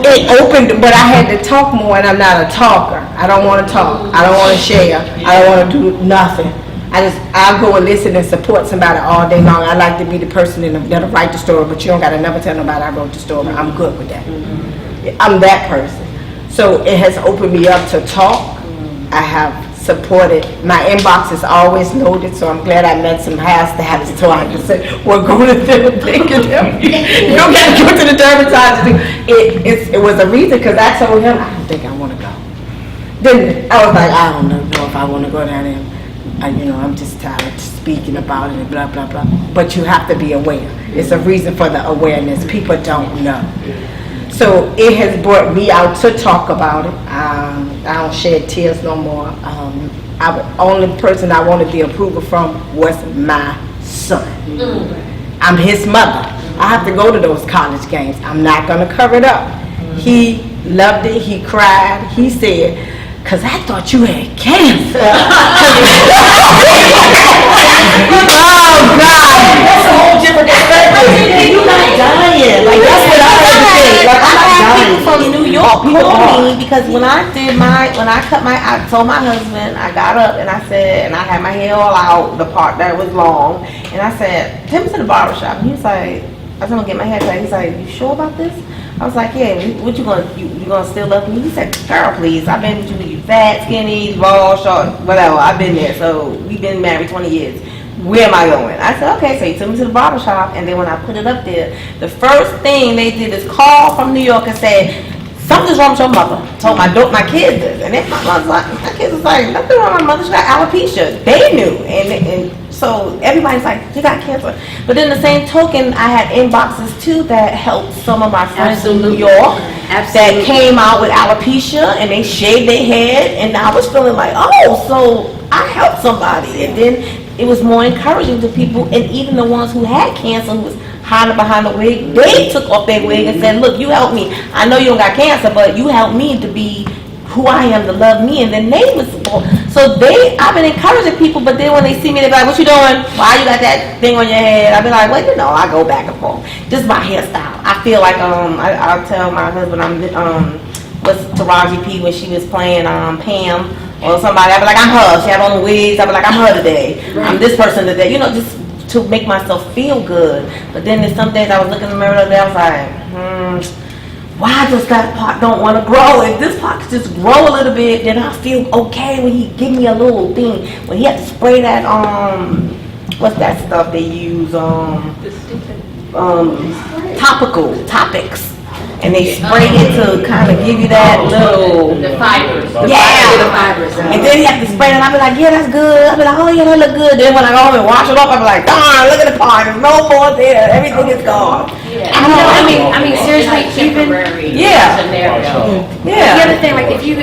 Speaker 5: it opened, but I had to talk more, and I'm not a talker. I don't want to talk. I don't want to share. I don't want to do nothing. I'll go and listen and support somebody all day long. I like to be the person that'll write the story, but you don't got to never tell nobody I wrote the story. I'm good with that. I'm that person. So it has opened me up to talk. I have supported. My inbox is always loaded, so I'm glad I met some hairstylists so I can say, well, go to therapy. You don't got to go to the dermatologist. It was a reason because I told him, I don't think I want to go. Then I was like, I don't know if I want to go down there. I'm just tired of speaking about it and blah, blah, blah. But you have to be aware. It's a reason for the awareness. People don't know. So it has brought me out to talk about it. I don't shed tears no more. The only person I wanted the approval from was my son. I'm his mother. I have to go to those college games. I'm not going to cover it up. He loved it. He cried. He said, because I thought you had cancer. Oh, God. That's a whole different perspective. You're not dying. Like, that's what I heard you say. Like, I'm not dying.
Speaker 7: From New York called me because when I told my husband, I got up and I said, and I had my hair all out, the part that was long, and I said, take me to the barbershop. And he was like, I was gonna get my hair cut. He's like, you sure about this? I was like, yeah, what you gonna still love me? He said, girl, please, I've been with you fat, skinny, raw, short, whatever, I've been there. So we've been married 20 years. Where am I going? I said, okay, so he took me to the barbershop, and then when I put it up there, the first thing they did is call from New York and say, something's wrong with your mother. Told my kids this, and then my kids was like, nothing wrong with my mother, she got alopecia. They knew, and so everybody's like, you got cancer. But then the same token, I had inboxes too that helped some of my friends in New York that came out with alopecia, and they shaved their head, and I was feeling like, oh, so I helped somebody. And then it was more encouraging to people, and even the ones who had cancer, who was hiding behind the wig, they took off their wig and said, look, you helped me. I know you don't got cancer, but you helped me to be who I am to love me, and then they was so I've been encouraging people, but then when they see me, they be like, "What you doing? Why you got that thing on your head?" I be like, "Well, you know, I go back and forth. Just my hairstyle. I feel like I'll tell my husband what's Taraji P when she was playing Pam or somebody. I be like, I'm her. She have on the wigs. I be like, I'm her today. I'm this person today. You know, just to make myself feel good. But then there's some days I was looking in the mirror the other day, I was like, why does that part don't want to grow? If this part could just grow a little bit, then I feel okay when he give me a little thing. When he had to spray that, what's that stuff they use? Topics. And they spray it to kind of give you that little...
Speaker 6: The fibers.
Speaker 7: Yeah.
Speaker 2: The fibers.
Speaker 7: And then you have to spray it, and I be like, yeah, that's good. I be like, oh yeah, that look good. Then when I go home and wash it off, I be like, darn, look at the part. There's no more there. Everything is gone.
Speaker 1: I mean, seriously, even
Speaker 7: Yeah.
Speaker 6: Scenario.
Speaker 1: the
Speaker 7: Yeah.
Speaker 1: other thing, like if you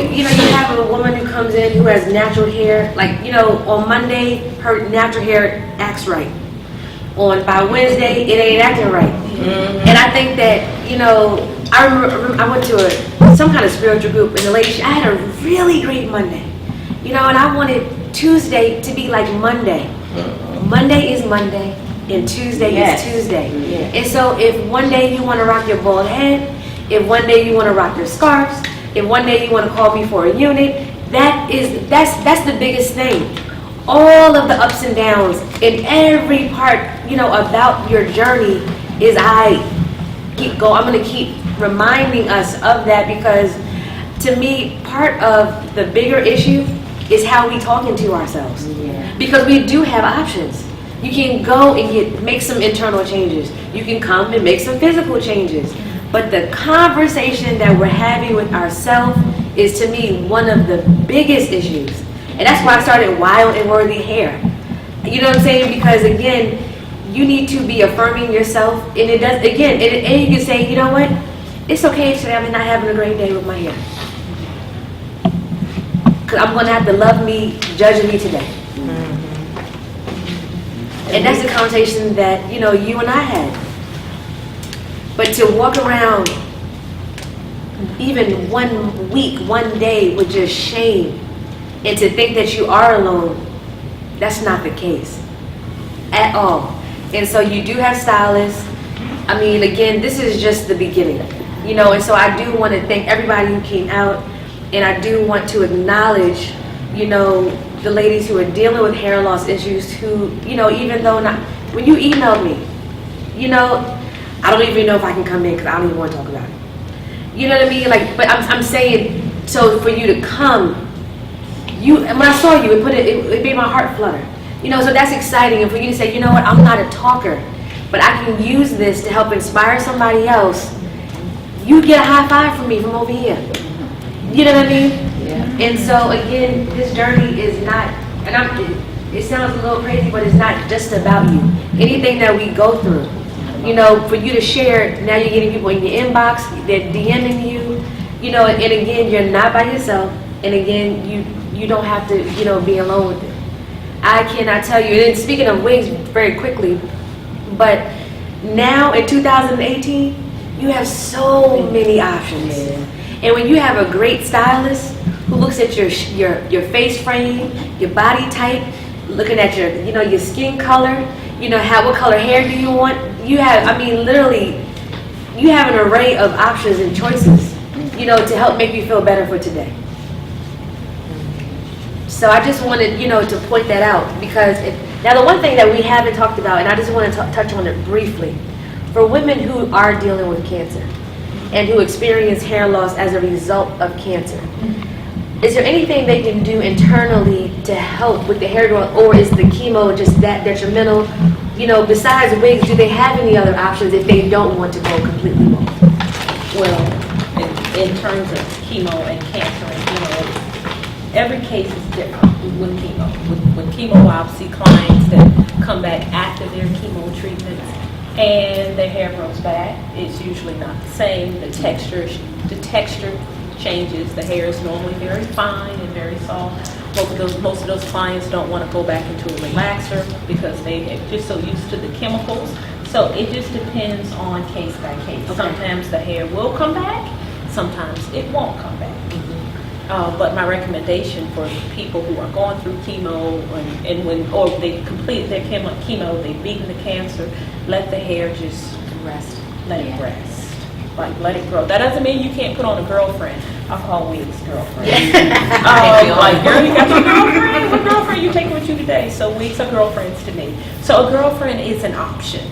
Speaker 1: have a woman who comes in who has natural hair, like on Monday her natural hair acts right. By Wednesday it ain't acting right. And I think that I remember I went to some kind of spiritual group, and the lady, I had a really great Monday, and I wanted Tuesday to be like Monday. Monday is Monday, and Tuesday is Tuesday. And so if one day you want to rock your bald head, if one day you want to rock your scarves, if one day you want to call me for a unit, that's the biggest thing. All of the ups and downs in every part, about your journey is I'm going to keep reminding us of that, because to me, part of the bigger issue is how we talking to ourselves. Because we do have options. You can go and make some internal changes. You can come and make some physical changes. But the conversation that we're having with ourselves is, to me, one of the biggest issues. And that's why I started Wild and Worthy Hair. You know what I'm saying? Because again, you need to be affirming yourself, and it does, again, and you can say, you know what? It's okay today I'm not having a great day with my hair. Because I'm going to have to love me, judging me today. And that's the conversation that, you and I had. But to walk around even 1 week, 1 day with just shame, and to think that you are alone, that's not the case at all. And so you do have stylists. I mean, again, this is just the beginning, and so I do want to thank everybody who came out, and I do want to acknowledge, the ladies who are dealing with hair loss issues who, even though when you emailed me, I don't even know if I can come in because I don't even want to talk about it. You know what I mean? Like, but I'm saying, so for you to come, and when I saw you, it made my heart flutter. So that's exciting. And for you to say, you know what, I'm not a talker, but I can use this to help inspire somebody else. You get a high five from me from over here. You know what I mean? Yeah. And so again, this journey is not, and it sounds a little crazy, but it's not just about you. Anything that we go through, for you to share, now you're getting people in your inbox, they're DMing you, and again, you're not by yourself. And again, you don't have to, be alone with it. I cannot tell you, and speaking of wigs very quickly, but now in 2018, you have so many options. And when you have a great stylist who looks at your face frame, your body type, looking at your skin color, what color hair do you want? You have, literally, you have an array of options and choices, to help make you feel better for today. So I just wanted, to point that out, because now the one thing that we haven't talked about, and I just want to touch on it briefly, for women who are dealing with cancer and who experience hair loss as a result of cancer, is there anything they can do internally to help with the hair growth, or is the chemo just that detrimental? Besides wigs, do they have any other options if they don't want to go completely bald?
Speaker 3: Well, in terms of chemo and cancer, every case is different with chemo. With chemo, I'll see clients that come back after their chemo treatments and their hair grows back. It's usually not the same. The texture changes. The hair is normally very fine and very soft. Most of those clients don't want to go back into a relaxer because they're just so used to the chemicals. So it just depends on case by case. Okay. Sometimes the hair will come back. Sometimes it won't come back. But my recommendation for people who are going through chemo or they complete their chemo, they've beaten the cancer, let the hair just
Speaker 1: Rest.
Speaker 3: let it rest. Like, let it grow. That doesn't mean you can't put on a girlfriend. I call wigs girlfriend. Like, girl, you got your girlfriend? What girlfriend you taking with you today? So wigs are girlfriends to me. So a girlfriend is an option.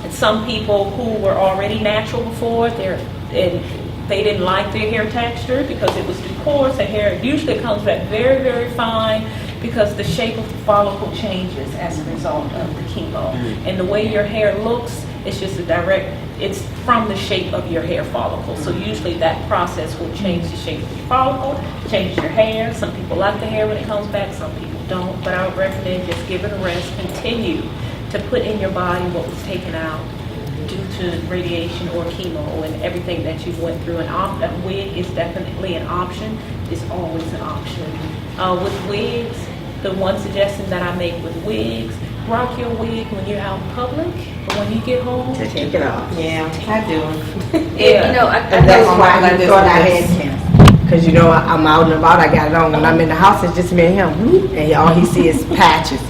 Speaker 3: And some people who were already natural before, they didn't like their hair texture because it was too coarse. The hair usually comes back very, very fine because the shape of the follicle changes as a result of the chemo. And the way your hair looks, it's just it's from the shape of your hair follicle. So usually that process will change the shape of your follicle, change your hair. Some people like the hair when it comes back, some people don't. But I would recommend just give it a rest. Continue to put in your body what was taken out due to radiation or chemo and everything that you went through. A wig is definitely an option. It's always an option. With wigs, the one suggestion that I make with wigs, rock your wig when you're out in public, but when you get home,
Speaker 5: Take it off.
Speaker 7: Yeah, I do.
Speaker 1: You know,
Speaker 5: And that's why I thought I had cancer. Because, I'm out and about, I got it on. When I'm in the house, it's just me and him. And all he sees is patches.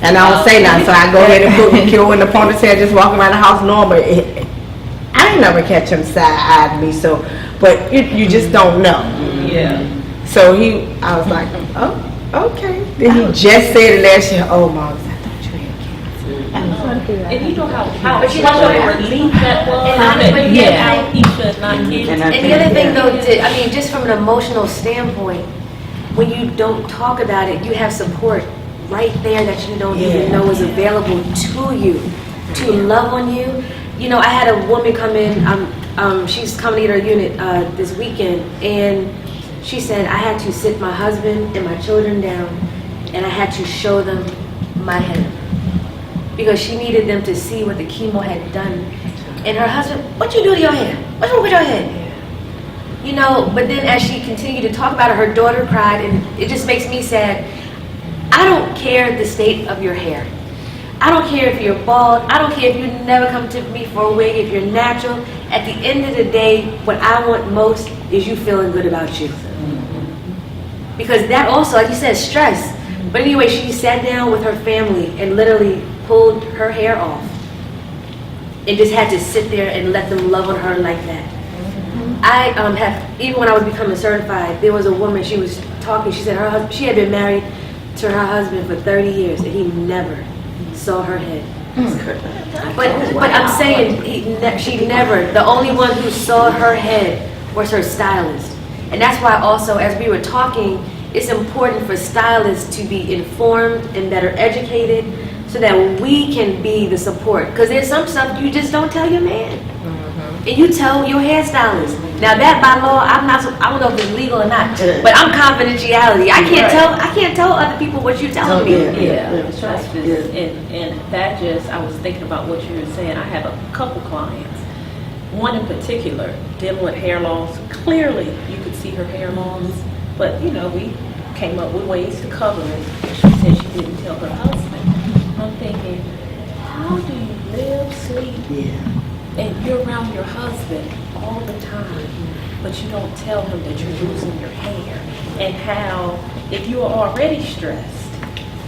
Speaker 5: And I don't say nothing, so I go ahead and put my cure in the ponytail, just walk around the house normal. I ain't never catch him side-eyed me, so, but you just don't know.
Speaker 3: yeah.
Speaker 5: So I was like, oh, okay. Then he just said it last year, oh, Mom, I thought you had cancer.
Speaker 3: And you know how
Speaker 1: But you
Speaker 3: much
Speaker 1: know
Speaker 3: of a
Speaker 1: what?
Speaker 3: relief that was
Speaker 1: And
Speaker 3: that
Speaker 1: but
Speaker 3: you
Speaker 1: yeah.
Speaker 3: had alopecia not getting.
Speaker 1: And the other thing though, just from an emotional standpoint, when you don't talk about it, you have support right there that you don't even know is available to you, to love on you. I had a woman come in, she's coming to her unit this weekend, and she said, I had to sit my husband and my children down, and I had to show them my head. Because she needed them to see what the chemo had done. And her husband, what you do to your hair? What's wrong with your head? But then as she continued to talk about it, her daughter cried, and it just makes me sad. I don't care the state of your hair. I don't care if you're bald. I don't care if you never come to me for a wig, if you're natural. At the end of the day, what I want most is you feeling good about you. Because that also, like you said, stress. But anyway, she sat down with her family and literally pulled her hair off. And just had to sit there and let them love on her like that. I even when I was becoming certified, there was a woman, she was talking, she said she had been married to her husband for 30 years and he never saw her head. But I'm saying she never, the only one who saw her head was her stylist. And that's why also, as we were talking, it's important for stylists to be informed and better educated so that we can be the support. Because there's some stuff you just don't tell your man. And you tell your hairstylist. Now that by law, I don't know if it's legal or not, but I'm confidentiality. I can't tell other people what you're telling me.
Speaker 3: And that I was thinking about what you were saying. I have a couple clients. One in particular, dealing with hair loss. Clearly, you could see her hair loss, but we came up with ways to cover it. She said she didn't tell her husband. I'm thinking, how do you live, sleep, and you're around your husband all the time, but you don't tell him that you're losing your hair, and how if you are already stressed,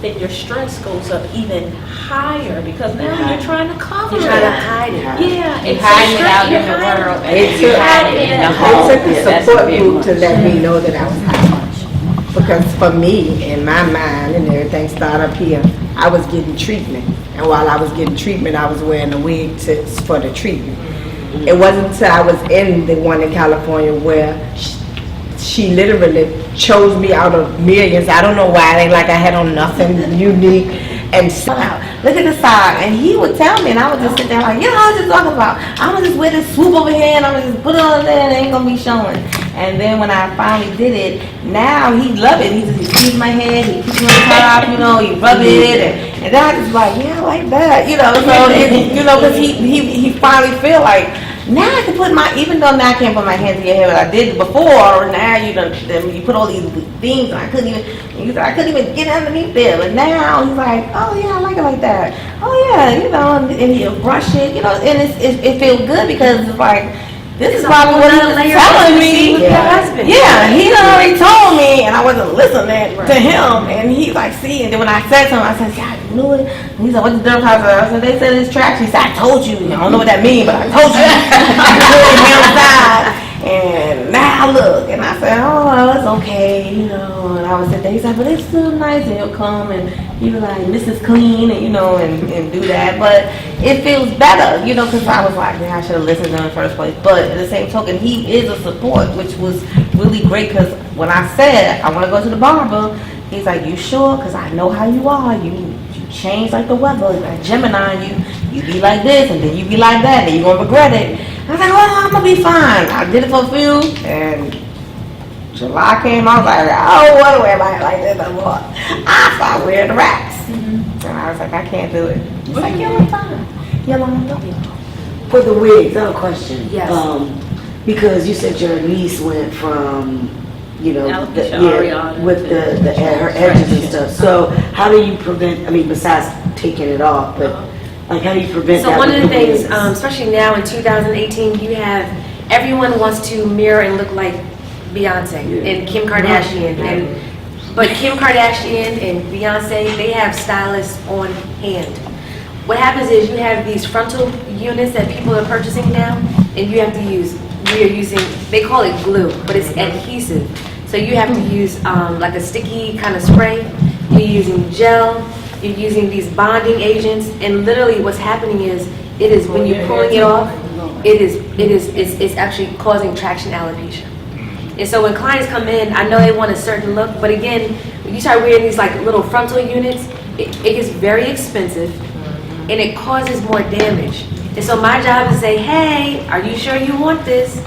Speaker 3: then your stress goes up even higher because now you're trying to cover
Speaker 1: You're
Speaker 3: it.
Speaker 1: trying to hide it.
Speaker 3: Yeah,
Speaker 6: You're hiding it out in the world, and then you're hiding it in the home.
Speaker 5: It took a
Speaker 6: That's
Speaker 5: support
Speaker 6: big
Speaker 5: group
Speaker 6: one.
Speaker 5: to let me know that I was high. Because for me, in my mind and everything started up here, I was getting treatment. And while I was getting treatment, I was wearing a wig for the treatment. It wasn't until I was in the one in California where she literally chose me out of millions. I don't know why. They like I had on nothing unique. And so,
Speaker 7: Look at the side, and he would tell me, and I would just sit there like, I was just talking about. I'm gonna just wear this swoop over here, and I'm gonna just put it on there, and it ain't gonna be showing. And then when I finally did it, now he love it. He squeeze my head, he puts me on top, he rub it, and then I just like, I like that, So it's, because he finally feel like. Now I can put even though now I can't put my hands in your hair, but I did before. Now you put all these things, and I couldn't even get underneath there. But now he's like, oh yeah, I like it like that. Oh yeah, and he'll brush it, and it feels good because it's like this is probably what he was telling me.
Speaker 1: With your husband.
Speaker 7: Yeah, he already told wasn't listening to him, and he's like, see, and then when I said to him, I said, God, you knew it? And he said, what's the dermatologist? I said, they said it's traction. He said, I told you. I don't know what that means, but I told you. I pulled him outside. And now look, and I said, oh, well, it's okay, you know, and I was sitting there, he said, but it's still nice, and he'll come, and he was like, Mrs. Clean, and, you know, and do that, but it feels better, you know, because I was like, man, I should have listened to him in the first place, but at the same token, he is a support, which was really great, because when I said, I want to go to the barber, he's like, you sure, because I know how you are, you change like the weather, like Gemini, you be like this, and then you be like that, and you're going to regret it. I was like, oh, I'm going to be fine. I did it for a few, and July came, I was like, oh, what do I like this no more? I started wearing the wraps. And I was like, I can't do it. He's like, yeah, I'm fine. Yeah, I'm fine.
Speaker 2: For the wigs, I have a question.
Speaker 1: Yes.
Speaker 2: Because you said your niece went from, you know,
Speaker 6: Alopecia areata
Speaker 2: with the her edges and stuff. So how do you prevent, I mean, besides taking it off, but like how do you prevent that?
Speaker 1: So one of
Speaker 2: with
Speaker 1: the
Speaker 2: wigs?
Speaker 1: things, especially now in 2018, you have, everyone wants to mirror and look like Beyonce and Kim Kardashian. But Kim Kardashian and Beyonce, they have stylists on hand. What happens is you have these frontal units that people are purchasing now, and you have to use, we are using, they call it glue, but it's adhesive. So you have to use like a sticky kind of spray. You're using gel. You're using these bonding agents, and literally what's happening is, it is when you're pulling it off, it's actually causing traction alopecia. And so when clients come in, I know they want a certain look, but again, when you start wearing these like little frontal units, it gets very expensive, and it causes more damage. And so my job is to say, hey, are you sure you want this?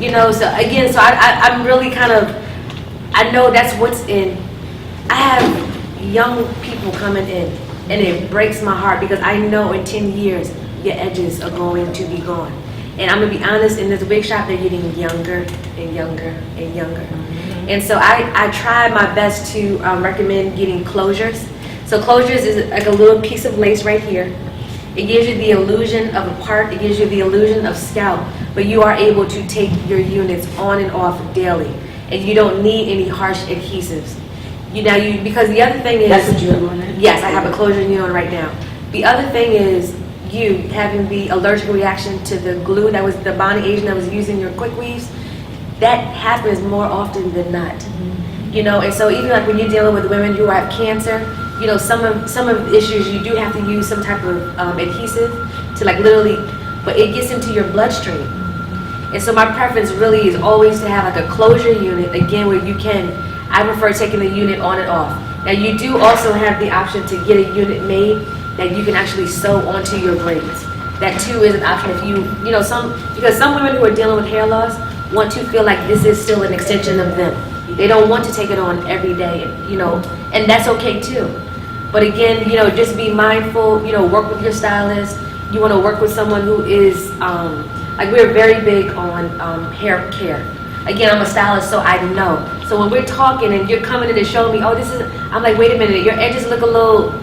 Speaker 1: You know, so again, so I'm really kind of, I know that's what's in. I have young people coming in, and it breaks my heart because I know in 10 years your edges are going to be gone. And I'm gonna be honest, in this wig shop they're getting younger and younger and younger. And so I try my best to recommend getting closures. So closures is like a little piece of lace right here. It gives you the illusion of a part, it gives you the illusion of scalp, but you are able to take your units on and off daily, and you don't need any harsh adhesives. Because the other thing is,
Speaker 2: That's what you have on it?
Speaker 1: yes, I have a closure unit on right now. The other thing is you having the allergic reaction to the glue that was the bonding agent that was used in your quick weaves. That happens more often than not. You know, and so even like when you're dealing with women who have cancer, you know, some of the issues you do have to use some type of adhesive to like literally, but it gets into your bloodstream. And so my preference really is always to have like a closure unit, again, where you can, I prefer taking the unit on and off. Now you do also have the option to get a unit made that you can actually sew onto your braids. That too is an option if you know, because some women who are dealing with hair loss want to feel like this is still an extension of them. They don't want to take it on every day, you know, and that's okay too. But again, you know, just be mindful, you know, work with your stylist. You want to work with someone who is, like we're very big on hair care. Again, I'm a stylist, so I know. So when we're talking and you're coming in and showing me, oh, this is, I'm like, wait a minute, your edges look a little,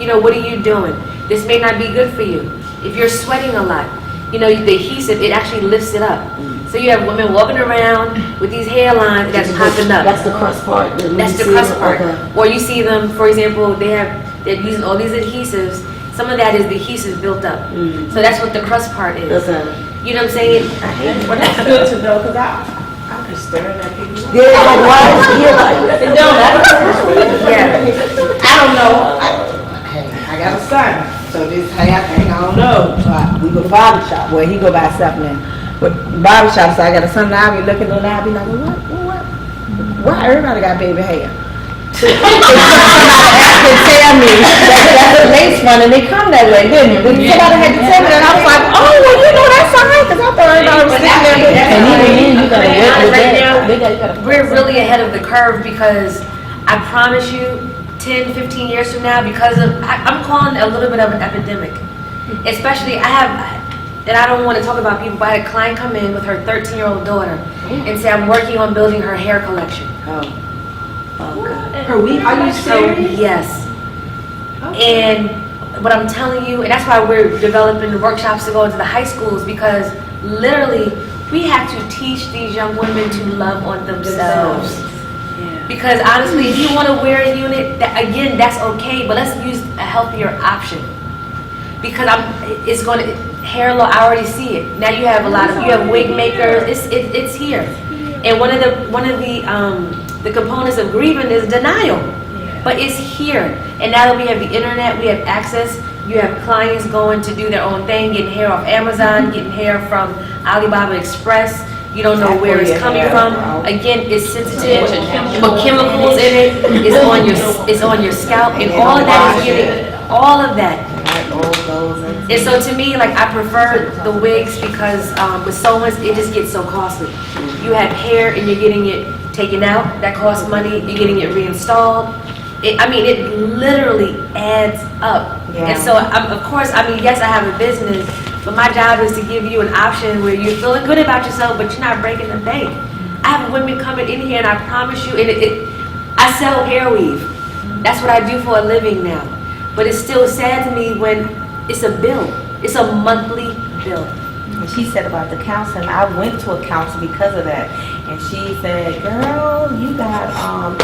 Speaker 1: you know, what are you doing? This may not be good for you. If you're sweating a lot, you know, the adhesive, it actually lifts it up. So you have women walking around with these hairlines that's popping up.
Speaker 2: That's the crust part.
Speaker 1: That's the crust part. Okay. Or you see them, for example, they're using all these adhesives. Some of that is the adhesive built up. So that's what the crust part is.
Speaker 2: Okay.
Speaker 1: You know what I'm saying?
Speaker 5: Well, that's good to know, because I'm just staring at people.
Speaker 2: Yeah, like why is he here like that?
Speaker 5: No,
Speaker 1: Yeah.
Speaker 5: I don't know. I got a son, so this hair thing, I don't know. So we go to barber shop. Well, he go buy something. But barber shop, so I got a son now. I be looking and I be like, what? Why everybody got baby hair? Somebody had to tell me that's a lace front, and they come that way, didn't it? Somebody had to tell me that, I was like, oh, well, you know, that's all right, because I thought everybody was sitting there.
Speaker 2: And even then, you gotta work with
Speaker 1: Right
Speaker 2: that.
Speaker 1: now, we're really ahead of the curve because I promise you, 10, 15 years from now, because of, I'm calling it a little bit of an epidemic. Especially, and I don't want to talk about people, but I had a client come in with her 13-year-old daughter and say, I'm working on building her hair collection.
Speaker 2: Okay.
Speaker 5: Are you
Speaker 1: So, yes. And what I'm telling you, and that's why we're developing the workshops to go into the high schools, because literally we have to teach these young women to love on themselves. Because honestly, if you want to wear a unit, again, that's okay, but let's use a healthier option. Because it's going to, hair loss, I already see it. Now you have you have wig makers, it's here. And one of the components of grieving is denial. But it's here. And now that we have the internet, we have access. You have clients going to do their own thing, getting hair off Amazon, getting hair from Alibaba Express. You don't know where it's coming from. Again, it's sensitive, but chemicals in it. It's on your scalp, and all of that is getting all of that. And so to me, like, I prefer the wigs because with sew-ins, it just gets so costly. You have hair and you're getting it taken out. That costs money. You're getting it reinstalled. It literally adds up.
Speaker 7: Yeah.
Speaker 1: And so, of course, yes, I have a business, but my job is to give you an option where you're feeling good about yourself, but you're not breaking the bank. I have women coming in here, and I promise you, I sell hair weave. That's what I do for a living now. But it's still sad to me when it's a bill. It's a monthly bill.
Speaker 7: And she said about the counseling, I went to a counselor because of that. And she said, girl, you got,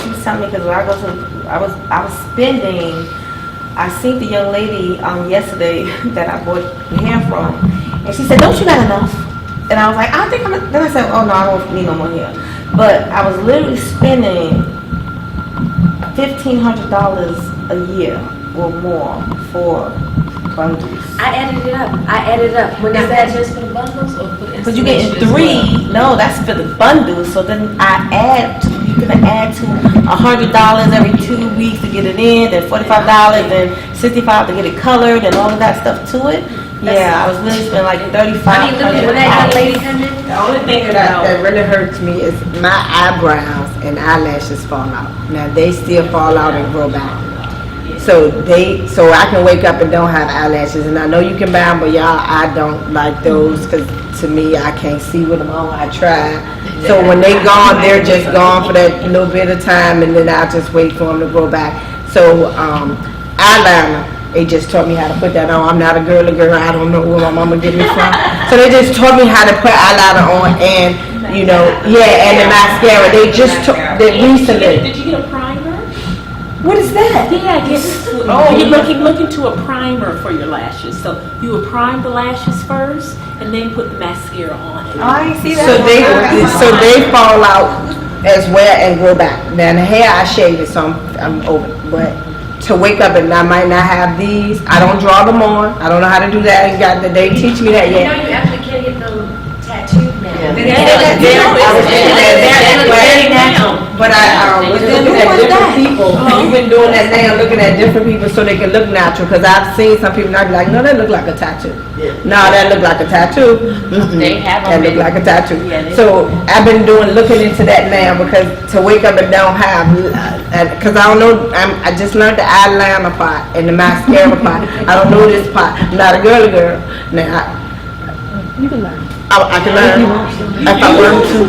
Speaker 7: she was telling me, because when I was spending, I seen the young lady yesterday that I bought hair from. And she said, don't you got enough? And I was like, I think then I said, oh no, I don't need no more hair. But I was literally spending $1,500 a year or more for bundles.
Speaker 1: I added it up. When
Speaker 3: Is that just for the bundles or for the
Speaker 7: But you getting
Speaker 3: installation as
Speaker 7: 3, no, that's for the bundles. So then you're gonna add to $100 every 2 weeks to get it in, then $45, then $65 to get it colored and all of that stuff to it. Yeah, I was really spending like $3,500.
Speaker 1: when that young lady come in,
Speaker 5: The only thing that really hurts me is my eyebrows and eyelashes fall out. Now, they still fall out and grow back. So I can wake up and don't have eyelashes, and I know you can buy them, but y'all, I don't like those, because to me, I can't see with them on. I try. So when they gone, they're just gone for that little bit of time, and then I just wait for them to grow back. So eyeliner, they just taught me how to put that on. I'm not a girly girl. I don't know where my mama get me from. So they just taught me how to put eyeliner on, and and the mascara. They just recently.
Speaker 3: Did you get a primer?
Speaker 5: What is that?
Speaker 3: Yeah, you're looking to a primer for your lashes. So you would prime the lashes first, and then put the mascara on it.
Speaker 7: Oh, I ain't see that.
Speaker 5: So they fall out as well and grow back. Now the hair I shave it, so I'm over. But to wake up and I might not have these. I don't draw them on. I don't know how to do that. They teach me that yet.
Speaker 1: you actually can get them tattooed now.
Speaker 5: But I was looking at different people. You've been doing that now, looking at different people so they can look natural. Because I've seen some people and I'd be like, no, that look like a tattoo. No, that look like a tattoo.
Speaker 6: They have
Speaker 5: That
Speaker 6: them.
Speaker 5: look like a tattoo.
Speaker 6: Yeah, they-
Speaker 5: So I've been looking into that now, because to wake up and don't have, because I don't know, I just learned the eyeliner part and the mascara part. I don't know this part. I'm not a girly girl. Now,
Speaker 7: You can learn.
Speaker 5: I can learn if I want to.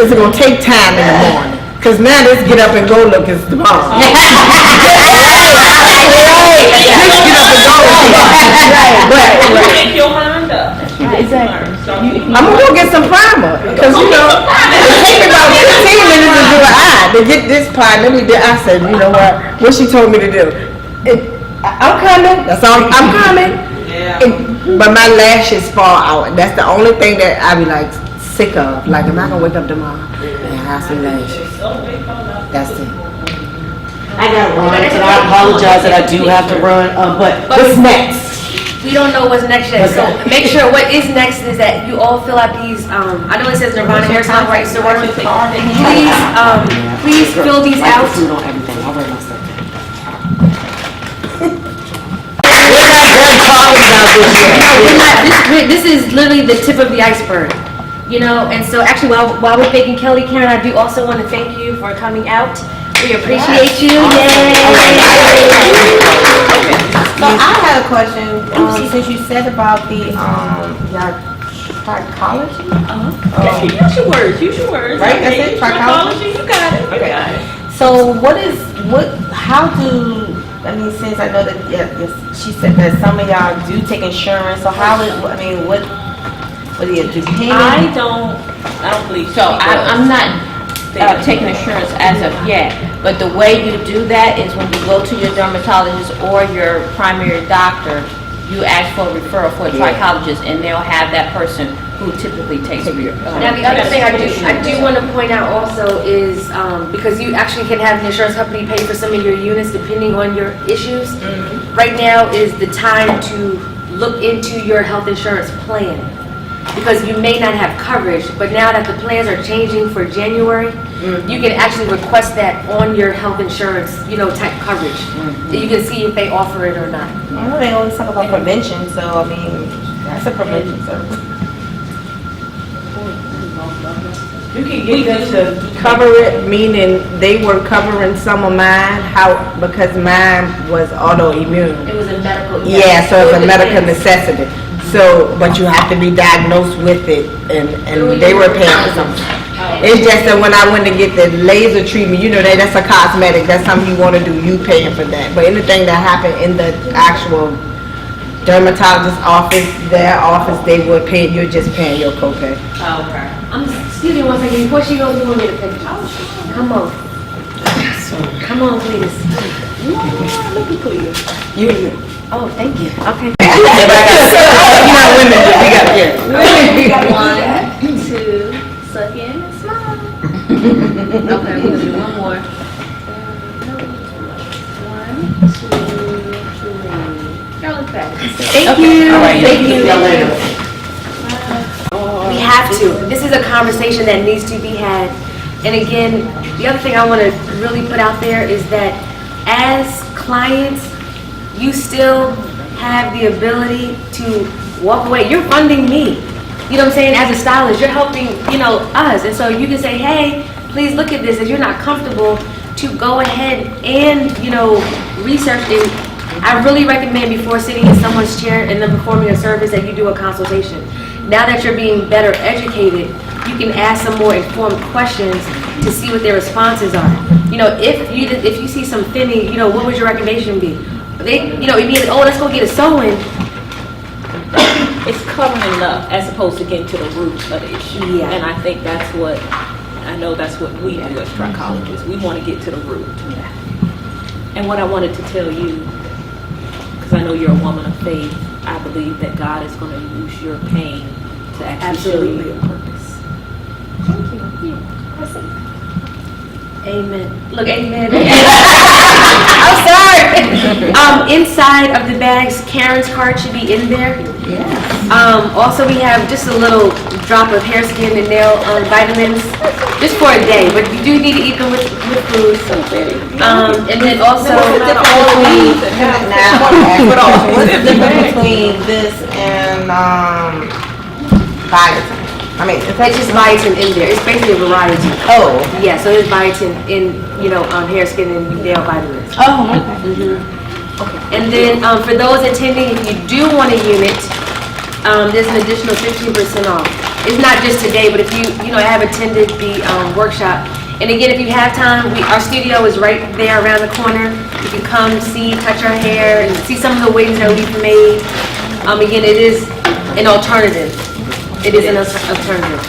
Speaker 5: It's going to take time in the morning. Because now this get up and go look is tomorrow.
Speaker 3: Make your mind up.
Speaker 5: I'm going to go get some primer. Because, it takes me about 15 minutes to do an eye. To get this part, I said, you know what she told me to do. I'm coming. That's all. I'm coming. But my lashes fall out. That's the only thing that I be like sick of. Like, I'm not going to wake up tomorrow and have some lashes. That's it.
Speaker 2: I gotta run, and I apologize that I do have to run, but what's next?
Speaker 1: We don't know what's next yet, so make sure what is next is that you all fill out these, I know it says Nirvana Hair Salon Rights to Work. Please fill these out.
Speaker 2: Food on everything, I'll write my stuff down.
Speaker 1: This is literally the tip of the iceberg, and so actually while we're thanking Kelly, Karen, I do also want to thank you for coming out. We appreciate you. Yay!
Speaker 7: So I had a question, since you said about the, your trichology?
Speaker 3: Use your words.
Speaker 7: Right, that's it, trichology?
Speaker 3: You got it. Okay.
Speaker 7: So since I know that, she said that some of y'all do take insurance, so what do you do?
Speaker 3: I don't believe
Speaker 6: So I'm not taking insurance as of yet. But the way you do that is when you go to your dermatologist or your primary doctor, you ask for a referral for a trichologist, and they'll have that person who typically takes your.
Speaker 1: Now, the other thing I do want to point out also is, because you actually can have an insurance company pay for some of your units depending on your issues. Right now is the time to look into your health insurance plan, because you may not have coverage, but now that the plans are changing for January, you can actually request that on your health insurance, type coverage. You can see if they offer it or not.
Speaker 7: I know they always talk about prevention, so I mean, that's a prevention service.
Speaker 5: You can get them to cover it, meaning they were covering some of mine, because mine was autoimmune.
Speaker 1: It was a medical.
Speaker 5: Yeah, so it's a medical
Speaker 1: depends.
Speaker 5: necessity. So, but you have to be diagnosed with it, and they were paying for something. It's just that when I went to get the laser treatment, that's a cosmetic, that's something you want to do, you paying for that. But anything that happened in the actual dermatologist office, their office, they would pay, you're just paying your copay.
Speaker 1: Excuse me one second, before she goes, you want me to finish? Come on. Come on, please.
Speaker 3: Look at Clea.
Speaker 1: Oh, thank you. Okay.
Speaker 6: We got 1, 2, suck in and smile. Okay, we're gonna do one more. 1, 2, 3. Y'all look back.
Speaker 1: Thank you.
Speaker 6: All right.
Speaker 1: Thank you.
Speaker 2: See y'all later.
Speaker 1: We have to. This is a conversation that needs to be had. And again, the other thing I want to really put out there is that as clients, you still have the ability to walk away. You're funding me. You know what I'm saying? As a stylist, you're helping, us. And so you can say, hey, please look at this. If you're not comfortable, to go ahead and, research it. I really recommend before sitting in someone's chair and then performing a service that you do a consultation. Now that you're being better educated, you can ask some more informed questions to see what their responses are. If you see some thinning, what would your recommendation be? They, immediately, let's go get a sew-in.
Speaker 3: It's covering up as opposed to getting to the root of the issue.
Speaker 1: Yeah.
Speaker 3: And I think that's what we do as trichologists. We want to get to the root. And what I wanted to tell you, because I know you're a woman of faith, I believe that God is going to use your pain to actually show you your purpose.
Speaker 1: Amen. Look, amen. I'm sorry. Inside of the bags, Karen's card should be in there. Also, we have just a little drop of hair, skin, and nail vitamins, just for a day. But you do need to eat them with food. And then also,
Speaker 7: What's the difference between this and biotin? I mean,
Speaker 1: it's just biotin in there. It's basically a variety.
Speaker 7: oh,
Speaker 1: Yeah, so there's biotin in, hair, skin, and nail vitamins.
Speaker 7: oh, okay.
Speaker 1: And then for those attending, if you do want a unit, there's an additional 15% off. It's not just today, but if you have attended the workshop. And again, if you have time, our studio is right there around the corner. You can come see, touch our hair, and see some of the wigs that we've made. Again, it is an alternative. It is an alternative.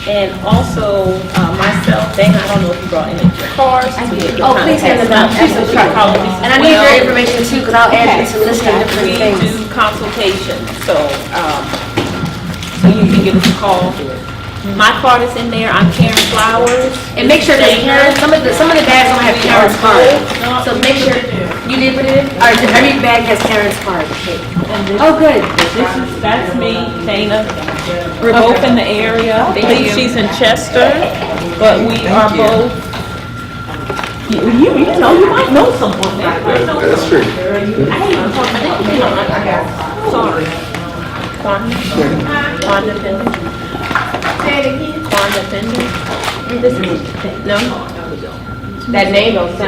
Speaker 3: And also, myself, Dana, I don't know if you brought any of your cards.
Speaker 1: Oh, please hand them out.
Speaker 3: She's a trichologist
Speaker 1: And I
Speaker 3: as
Speaker 1: need your
Speaker 3: well.
Speaker 1: information too, because I'll add you to listen to different
Speaker 3: We
Speaker 1: things.
Speaker 3: do consultations, so you can give us a call. My card is in there. I'm Karen Flowers.
Speaker 1: And make sure that Karen, some of the bags don't have Karen's card. So make sure you did put it in. Or every bag has Karen's card. Oh, good.
Speaker 3: That's me, Dana. We're both in the area. I believe she's in Chester, but we are both. You might know someone there.
Speaker 8: That's true.
Speaker 3: Sorry. Quanda Fender. Say it again. Quanda Fender. No. That name don't sound.